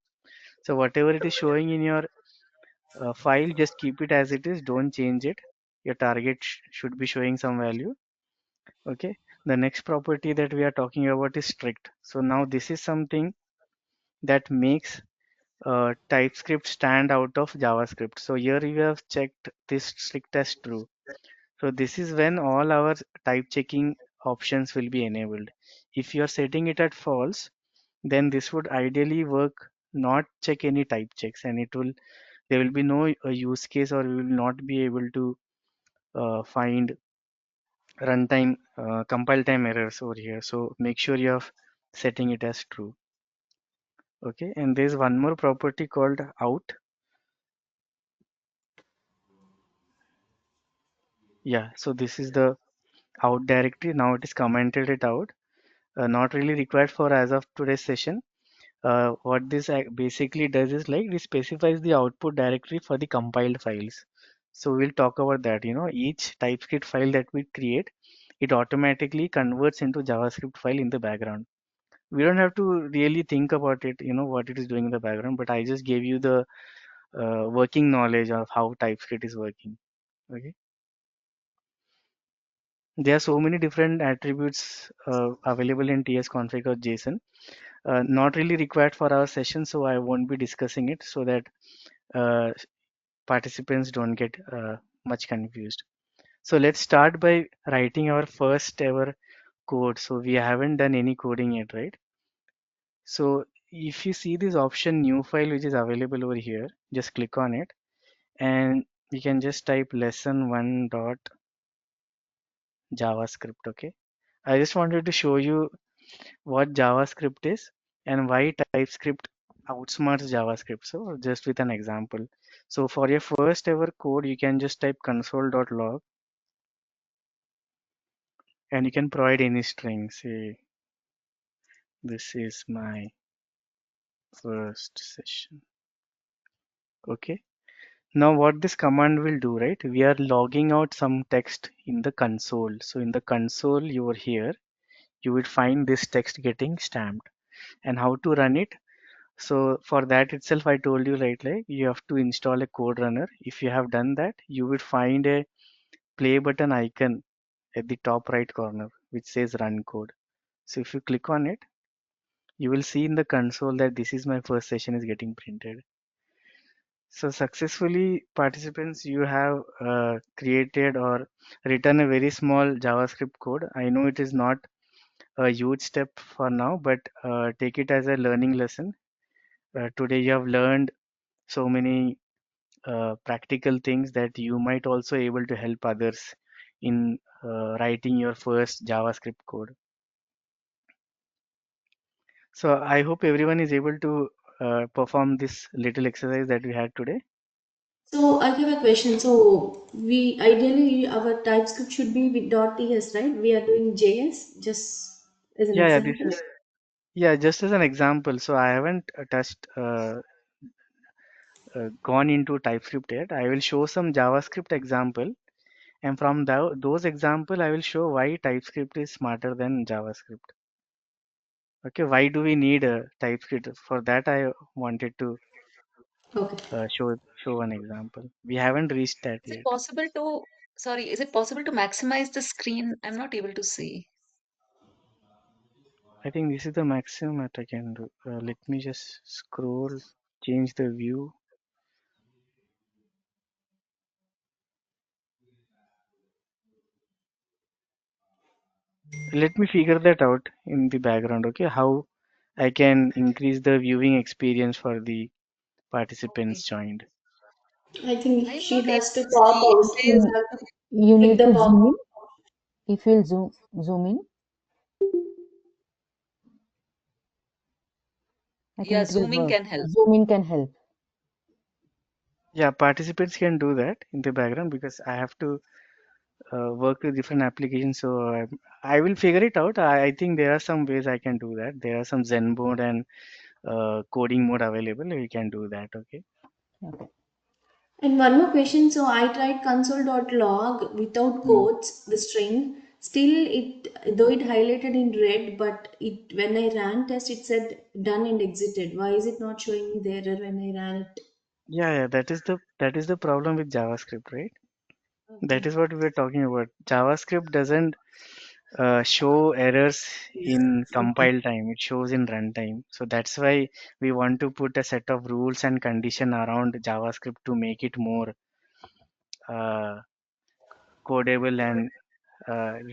So whatever it is showing in your file, just keep it as it is. Don't change it. Your target should be showing some value. Okay. The next property that we are talking about is strict. So now this is something that makes TypeScript stand out of JavaScript. So here we have checked this strict as true. So this is when all our type checking options will be enabled. If you are setting it at false, then this would ideally work, not check any type checks, and it will there will be no use case, or we will not be able to find runtime compile time errors over here. So make sure you are setting it as true. Okay, and there's one more property called out. Yeah, so this is the out directory. Now it is commented it out. Not really required for as of today's session. What this basically does is like it specifies the output directory for the compiled files. So we'll talk about that. Each TypeScript file that we create, it automatically converts into JavaScript file in the background. We don't have to really think about it, what it is doing in the background, but I just gave you the working knowledge of how TypeScript is working. Okay. There are so many different attributes available in tsconfig or JSON. Not really required for our session, so I won't be discussing it so that uh, participants don't get much confused. So let's start by writing our first ever code. So we haven't done any coding yet, right? So if you see this option new file which is available over here, just click on it and you can just type lesson1.javascript. Okay. I just wanted to show you what JavaScript is and why TypeScript outsmarts JavaScript. So just with an example. So for your first ever code, you can just type console.log and you can provide any string. Say this is my first session. Okay. Now what this command will do, right? We are logging out some text in the console. So in the console over here, you would find this text getting stamped. And how to run it? So for that itself, I told you right, like you have to install a code runner. If you have done that, you would find a play button icon at the top right corner, which says run code. So if you click on it, you will see in the console that this is my first session is getting printed. So successfully, participants, you have created or written a very small JavaScript code. I know it is not a huge step for now, but take it as a learning lesson. Today you have learned so many practical things that you might also able to help others in writing your first JavaScript code. So I hope everyone is able to perform this little exercise that we had today. So I have a question. So we ideally our TypeScript should be with .ts, right? We are doing JS just as an Yeah, this example. is just as an example. So I haven't touched gone into TypeScript yet. I will show some JavaScript example, and from those example, I will show why TypeScript is smarter than JavaScript. Okay, why do we need a TypeScript? For that, I wanted to Okay. show an example. We haven't reached that Is it yet. possible to, sorry, is it possible to maximize the screen? I'm not able to see. I think this is the maximum that I can do. Let me just scroll, change the view. Let me figure that out in the background, okay? How I can increase the viewing experience for the Okay. participants joined. I think I'm she not able has to to pop see. It out. She says, will have to You click need the to pop zoom in. out. If you'll zoom in, I yeah, think it will zooming work. can help. Zoom in can help. Yeah, participants can do that in the background because I have to work with different applications. So I will figure it out. I think there are some ways I can do that. There are some Zen mode and coding mode available. We can do that. Okay. Okay. And one more question. So I tried console.log without Mm. quotes, the string. Still, though it highlighted in red, but it when I ran test, it said done and exited. Why is it not showing me the error when I ran it? Yeah, that is the problem with JavaScript, right? That Okay. is what we were talking about. JavaScript doesn't show errors in Okay. compile time. It shows in runtime. So that's why we want to put a set of rules and condition around JavaScript to make it more uh, codable and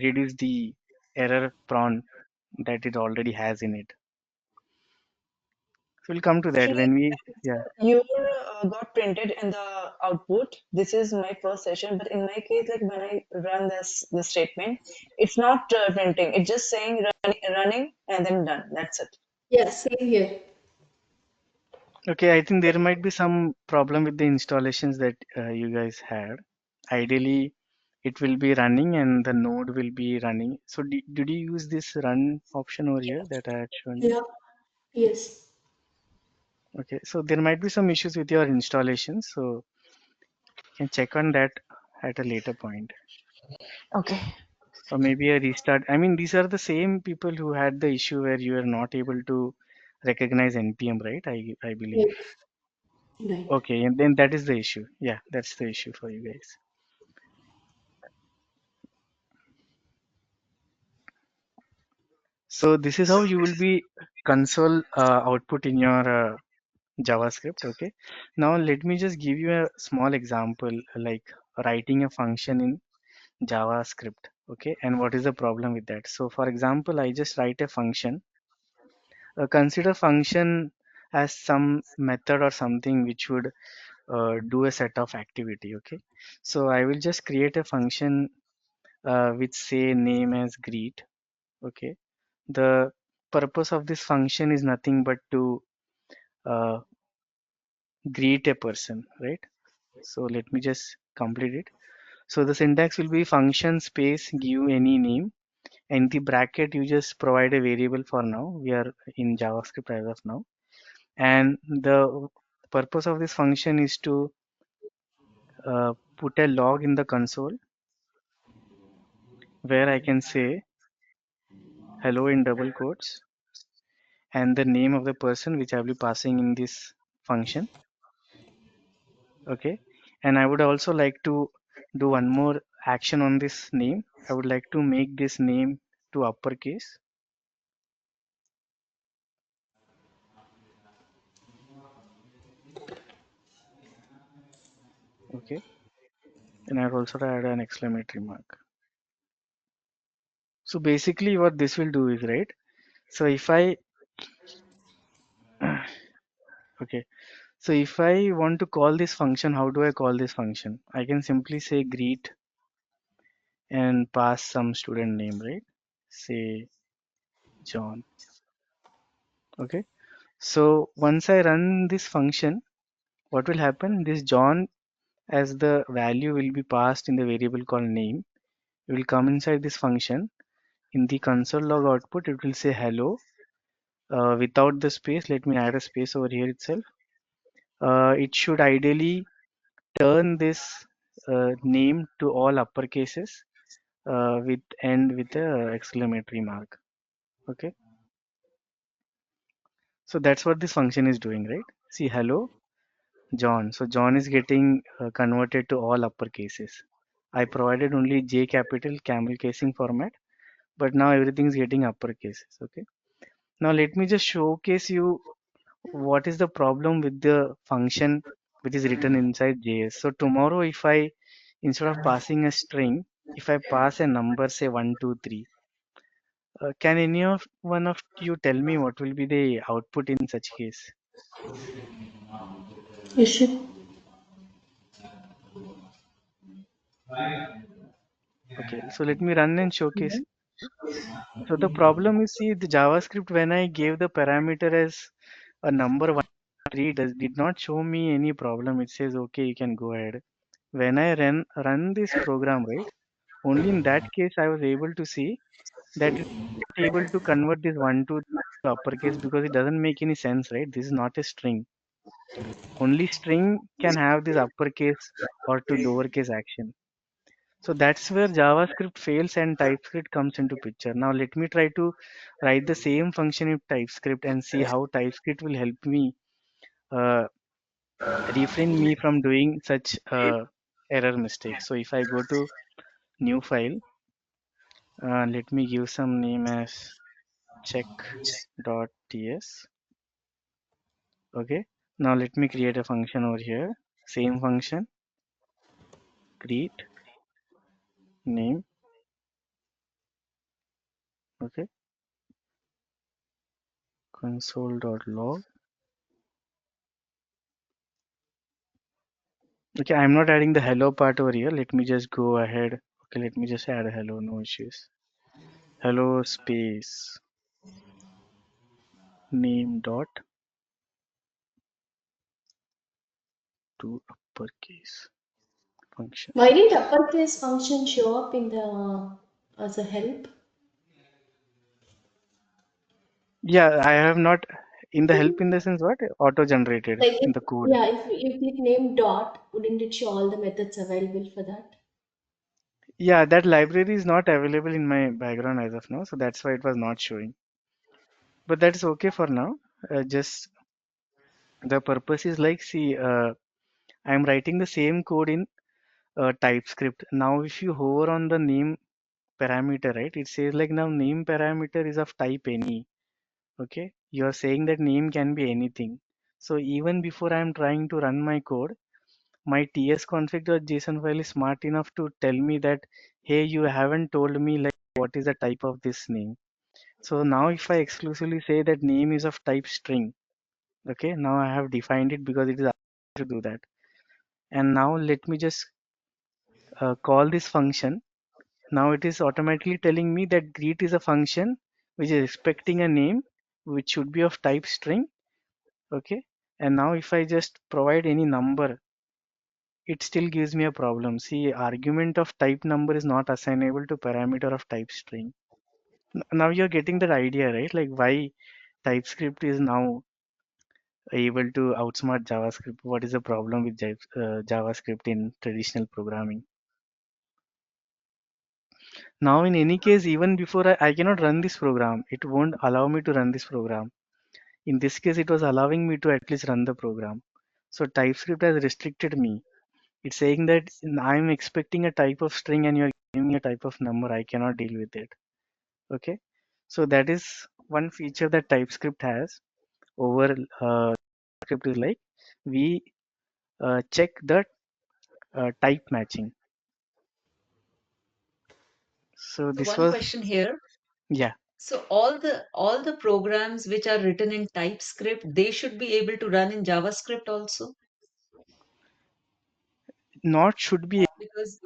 reduce the error prone that it already has in it. So we'll come to that Actually, when we, yeah. your got printed in the output. This is my first session, but in my case, like when I run this statement, it's not printing. It's just saying running and then done. That's it. Yeah, same here. Okay, I think there might be some problem with the installations that you guys had. Ideally, it will be running and the node will be running. So did you use this run option over here that I had shown you? Yeah. Yes. Okay, so there might be some issues with your installation. So you can check on that at a later point. Okay. Or maybe a restart. I mean, these are the same people who had the issue where you are not able to recognize NPM, right? I believe. Yes. Right. Okay, and then that is the issue. Yeah, that's the issue for you guys. So this is how you will be console output in your JavaScript. Okay. Now let me just give you a small example, like writing a function in JavaScript. Okay. And what is the problem with that? So for example, I just write a function. Consider function as some method or something which would do a set of activity. Okay. So I will just create a function which say name as greet. Okay. The purpose of this function is nothing but to uh, greet a person, right? So let me just complete it. So the syntax will be function space give any name, and the bracket you just provide a variable for now. We are in JavaScript as of now, and the purpose of this function is to put a log in the console where I can say hello in double quotes and the name of the person which I will be passing in this function. Okay, and I would also like to do one more action on this name. I would like to make this name to uppercase. Okay, and I'd also add an exclamatory mark. So basically what this will do is, right, so if I okay, so if I want to call this function, how do I call this function? I can simply say greet and pass some student name, right? Say John. Okay, so once I run this function, what will happen? This John as the value will be passed in the variable called name. It will come inside this function. In the console log output, it will say hello without the space. Let me add a space over here itself. It should ideally turn this name to all uppercases with end with a exclamatory mark. Okay, so that's what this function is doing, right? See, hello John. So John is getting converted to all uppercases. I provided only J capital camel casing format, but now everything is getting uppercases. Okay. Now let me just showcase you what is the problem with the function which is written inside JS. So tomorrow, if I instead of passing a string, if I pass a number, say 1, 2, 3, can any of one of you tell me what will be the output in such case? You should. Okay, so let me run and showcase. So the problem is, see, the JavaScript when I gave the parameter as a number 1, 3 did not show me any problem. It says okay, you can go ahead. When I run this program, right? Only in that case I was able to see that it's not able to convert this 1 to uppercase because it doesn't make any sense, right? This is not a string. Only string can have this uppercase or to lowercase action. So that's where JavaScript fails and TypeScript comes into picture. Now let me try to write the same function in TypeScript and see how TypeScript will help me uh, refrain me from doing such error mistakes. So if I go to new file, let me give some name as check.ts. Okay. Now let me create a function over here. Same function, greet name. Okay. Console.log. Okay, I'm not adding the hello part over here. Let me just go ahead. Okay, let me just add a hello, no issues. Hello space name dot to uppercase function. Why didn't uppercase function show up in the as a help? Yeah, I have not in the help in the sense what auto generated Like in if, the code. yeah, if you click name dot, wouldn't it show all the methods available for that? Yeah, that library is not available in my background as of now, so that's why it was not showing. But that's okay for now. Just the purpose is like, see, I'm writing the same code in TypeScript. Now, if you hover on the name parameter, right, it says like now name parameter is of type any. Okay, you are saying that name can be anything. So even before I'm trying to run my code, my tsconfig.json file is smart enough to tell me that, hey, you haven't told me like what is the type of this name. So now if I exclusively say that name is of type string, okay, now I have defined it because it is to do that. And now let me just call this function. Now it is automatically telling me that greet is a function which is expecting a name which should be of type string. Okay. And now if I just provide any number, it still gives me a problem. See, argument of type number is not assignable to parameter of type string. Now you're getting that idea, right? Like why TypeScript is now able to outsmart JavaScript. What is the problem with JavaScript in traditional programming? Now, in any case, even before I cannot run this program, it won't allow me to run this program. In this case, it was allowing me to at least run the program. So TypeScript has restricted me. It's saying that I'm expecting a type of string and you're giving me a type of number. I cannot deal with it. Okay. So that is one feature that TypeScript has over script is like we check the type matching. So So this one was, question here. yeah, So all the programs which are written in TypeScript, they should be able to run in JavaScript also? not should be. Because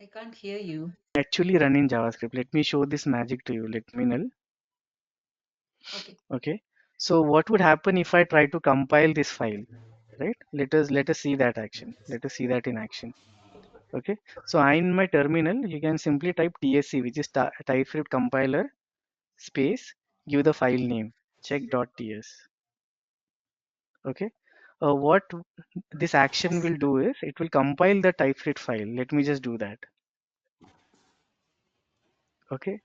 I can't hear you. Actually run in JavaScript. Let me show this magic to you. Let me null. Okay. Okay. So what would happen if I try to compile this file, right? Let us see that action. Let us see that in action. Okay. So I in my terminal, you can simply type tsc, which is TypeScript compiler space, give the file name check.ts. Okay. What this action will do is it will compile the TypeScript file. Let me just do that. Okay.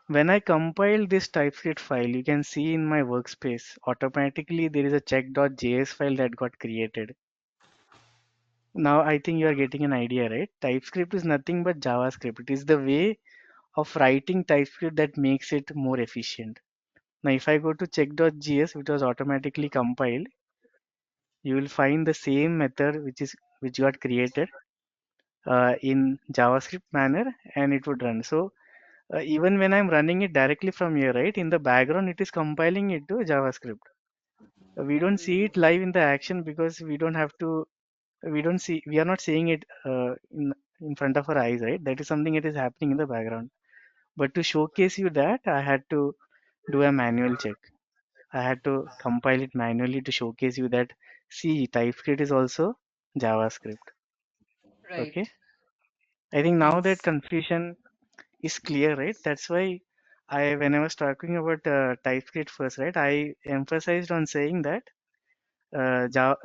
When I compile this TypeScript file, you can see in my workspace, automatically there is a check.js file that got created. Now I think you are getting an idea, right? TypeScript is nothing but JavaScript. It is the way of writing TypeScript that makes it more efficient. Now if I go to check.js, which was automatically compiled, you will find the same method which got created in JavaScript manner and it would run. So even when I'm running it directly from here, right, in the background, it is compiling it to JavaScript. We don't see it live in the action because we are not seeing it in front of our eyes, right? That is something that is happening in the background. But to showcase you that, I had to do a manual check. I had to compile it manually to showcase you that, see, TypeScript is also JavaScript. Right. Okay. I think now that Yes. confusion is clear, right? That's why when I was talking about TypeScript first, right, I emphasized on saying that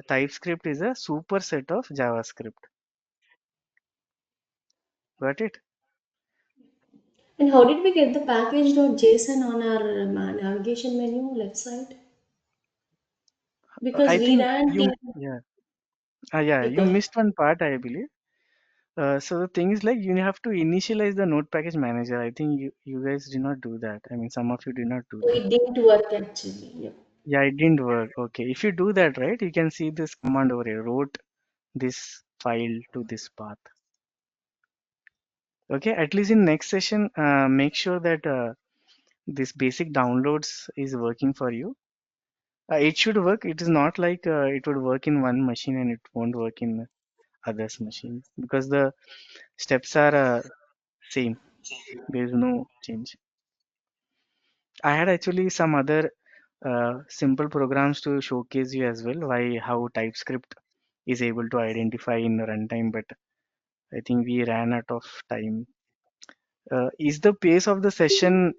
TypeScript is a superset of JavaScript. Got it? And how did we get the package.json on our navigation menu left side? Because I we think ran you, the yeah, you okay. missed one part, I believe. So the thing is like you have to initialize the node package manager. I think you guys did not do that. I mean, some of you did not do So that. it didn't work actually. Yep. Yeah, it didn't work. Okay, if you do that, right, you can see this command over here, wrote this file to this path. Okay, at least in next session, make sure that this basic downloads is working for you. It should work. It is not like it would work in one machine and it won't work in others machine because the steps are same. There is no change. I had actually some other simple programs to showcase you as well why how TypeScript is able to identify in the runtime, but I think we ran out of time. Is the pace of the session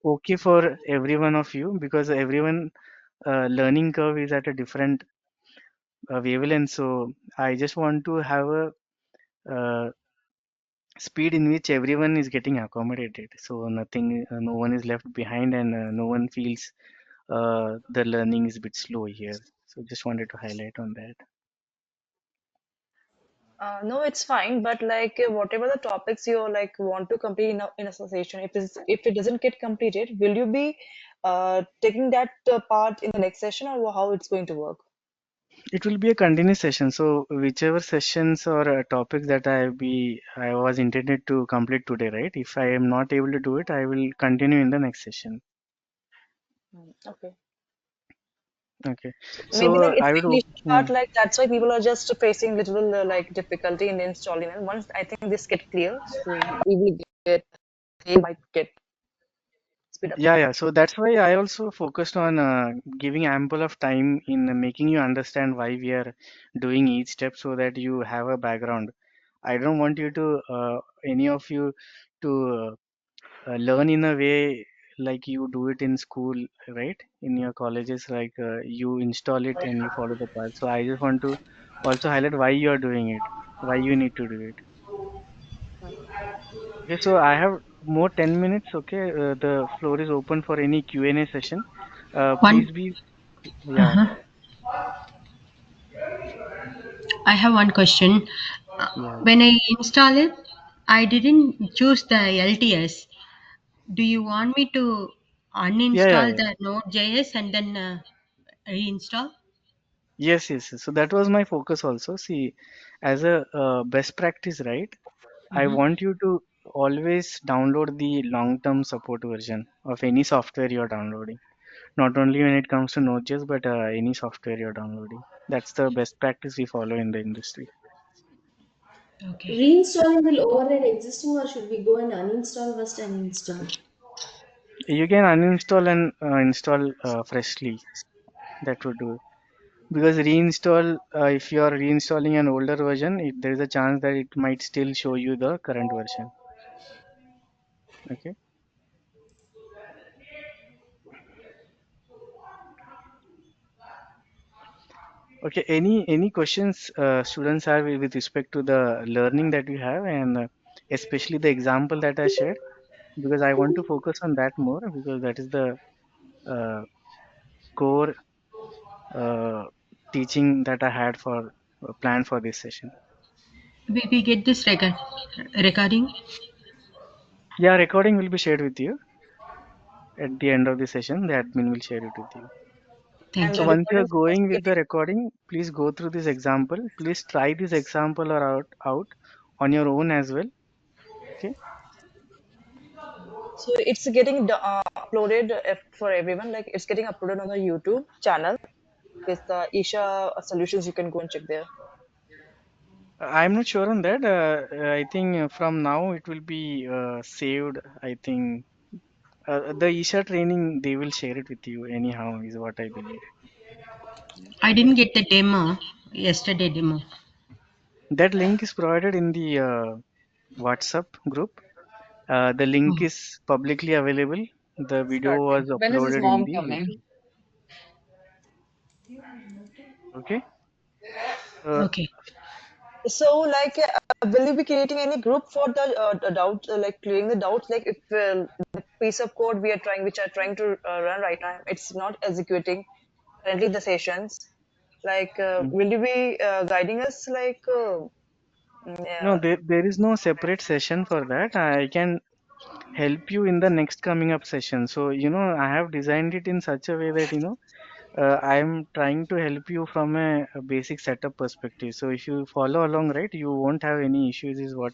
okay for every one of you? Because everyone learning curve is at a different wavelength. So I just want to have a speed in which everyone is getting accommodated. So nothing, no one is left behind, and no one feels the learning is a bit slow here. So just wanted to highlight on that. No, it's fine, but like whatever the topics you like want to complete in association, if it doesn't get completed, will you be taking that part in the next session, or how it's going to work? It will be a continuous session. So whichever sessions or topics that I was intended to complete today, right? If I am not able to do it, I will continue in the next session. Okay. Okay. So maybe like So it's I the would, initial yeah, part, like that's why people are just facing little like difficulty in installing. And once I think this get clear, so we will get, they might get speed up. yeah. So that's why I also focused on giving ample of time in making you understand why we are doing each step so that you have a background. I don't want you to, any of you to learn in a way like you do it in school, right? In your colleges, like you install it and you follow the path. So I just want to also highlight why you are doing it, why you need to do it. Okay, so I have more 10 minutes. Okay, the floor is open for any Q&A session. One, Please be, yeah, uh-huh. I have one question. yeah, When I install it, I didn't choose the LTS. Do you want me to uninstall yeah. the Node.js and then reinstall? Yes. So that was my focus also. See, as a best practice, right? I Mm-hmm. want you to always download the long-term support version of any software you're downloading. Not only when it comes to Node.js, but any software you're downloading. That's the best practice we follow in the industry. Okay. Reinstalling will override existing or should we go and uninstall first and install? You can uninstall and install freshly. That would do. Because reinstall, if you are reinstalling an older version, there is a chance that it might still show you the current version. Okay. Okay. Any questions students have with respect to the learning that we have, and especially the example that I shared? Because I want to focus on that more because that is the uh, core uh, teaching that I had for planned for this session. We get this recording. Yeah, recording will be shared with you at the end of the session. The admin will share it with you. Thank And So the you. once you're recordings are also going with getting. the recording, please go through this example. Please try this example or out on your own as well. Okay. So it's getting uploaded for everyone. Like it's getting uploaded on the YouTube channel with Isha Solutions. You can go and check there. I'm not sure on that. I think from now it will be saved. I think the Isha training they will share it with you anyhow, is what I believe. I didn't get the demo, yesterday demo. That link is provided in the WhatsApp group. The link Oh, is publicly available. The video was Starting. When is his uploaded in mom the coming? YouTube. Okay. Uh, okay. So, like, will you be creating any group for the doubt, like clearing the doubts? Like, if the piece of code which are trying to run right now, it's not executing currently the sessions. Like, mm. will you be guiding us? Like, No, there is no separate session for that. I can help you in the next coming up session. So, I have designed it in such a way that, I'm trying to help you from a basic setup perspective. So if you follow along, right, you won't have any issues, is what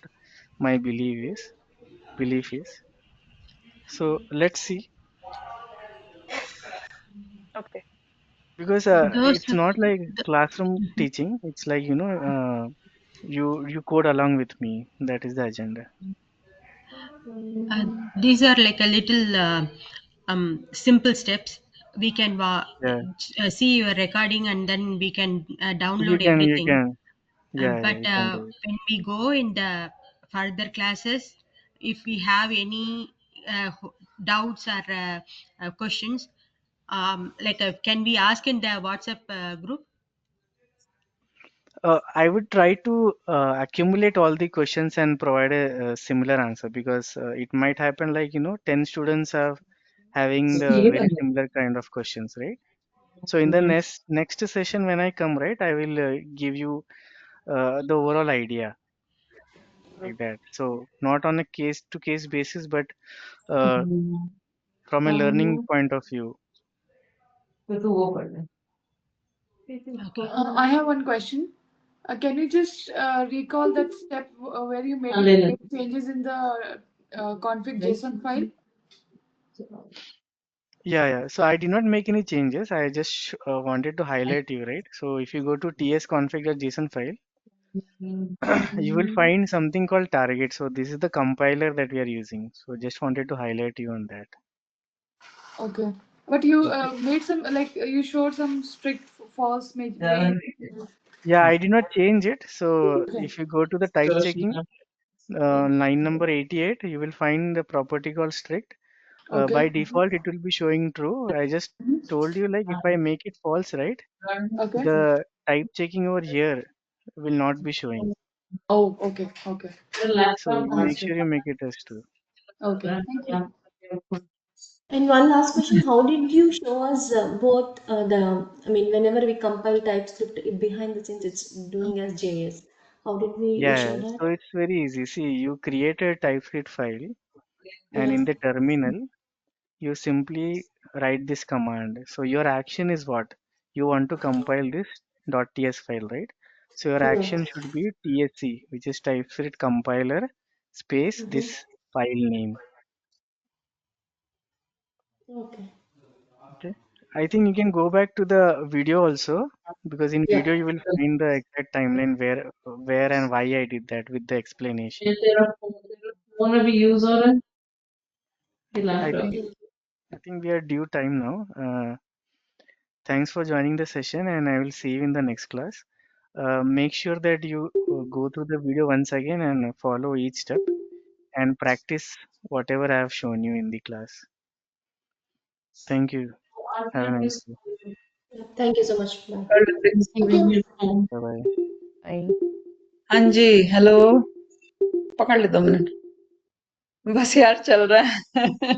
my belief is. So let's see, okay. because Those, it's not like classroom teaching. It's like, you code along with me. That is the agenda. uh, these are like a little simple steps. We can Yeah, see your recording and then we can you download can, you everything. can. Yeah, yeah, But you can do it. when we go in the further classes, if we have any doubts or questions, can we ask in the WhatsApp group? I would try to accumulate all the questions and provide a, similar answer, because it might happen like, 10 students are having the very similar kind of questions, right? So in the next session when I come, right, I will give you the overall idea like that. So not on a case to case basis, but uh, from a learning point of view. Okay. I have one question. Can you just recall that step where you made changes in the config JSON file? Yeah, yeah. So I did not make any changes. I just wanted to highlight you, right? So if you go to tsconfig.json file, you will find something called target. So this is the compiler that we are using. So just wanted to highlight you on that. Okay. But you Okay. made some, like, you showed some strict false main. Yeah, I did not change it. So Okay. if you go to the type checking, line number 88, you will find the property called strict. Okay. By default, it will be showing true. I just told you, like, if I make it false, right, Okay. the type checking over here will not be showing. Oh, okay. Okay. So make Understood. sure you make it as true. Okay. Thank you. And one last question, how did you show us both I mean, whenever we compile TypeScript, behind the scenes it's doing as JS. How did we Yeah, show yeah. that? So it's very easy. See, you create a TypeScript file, and Uh-huh. in the terminal, you simply write this command. So your action is what? You want to compile this .ts file, right? So your Yeah. action should be tsc, which is TypeScript compiler space Mhm. this file name. Okay. Okay. I think you can go back to the video also, because in Yeah. video you will find the exact timeline where and why I did that with the explanation. I Okay. think I think we are due time now. Thanks for joining the session, and I will see you in the next class. Make sure that you go through the video once again and follow each step and practice whatever I have shown you in the class. Thank you. Have a nice day. Yeah. Thank you so much. Bye. Bye bye. I हाँ जी hello पकड़ ले 2 minute बस यार चल रहा है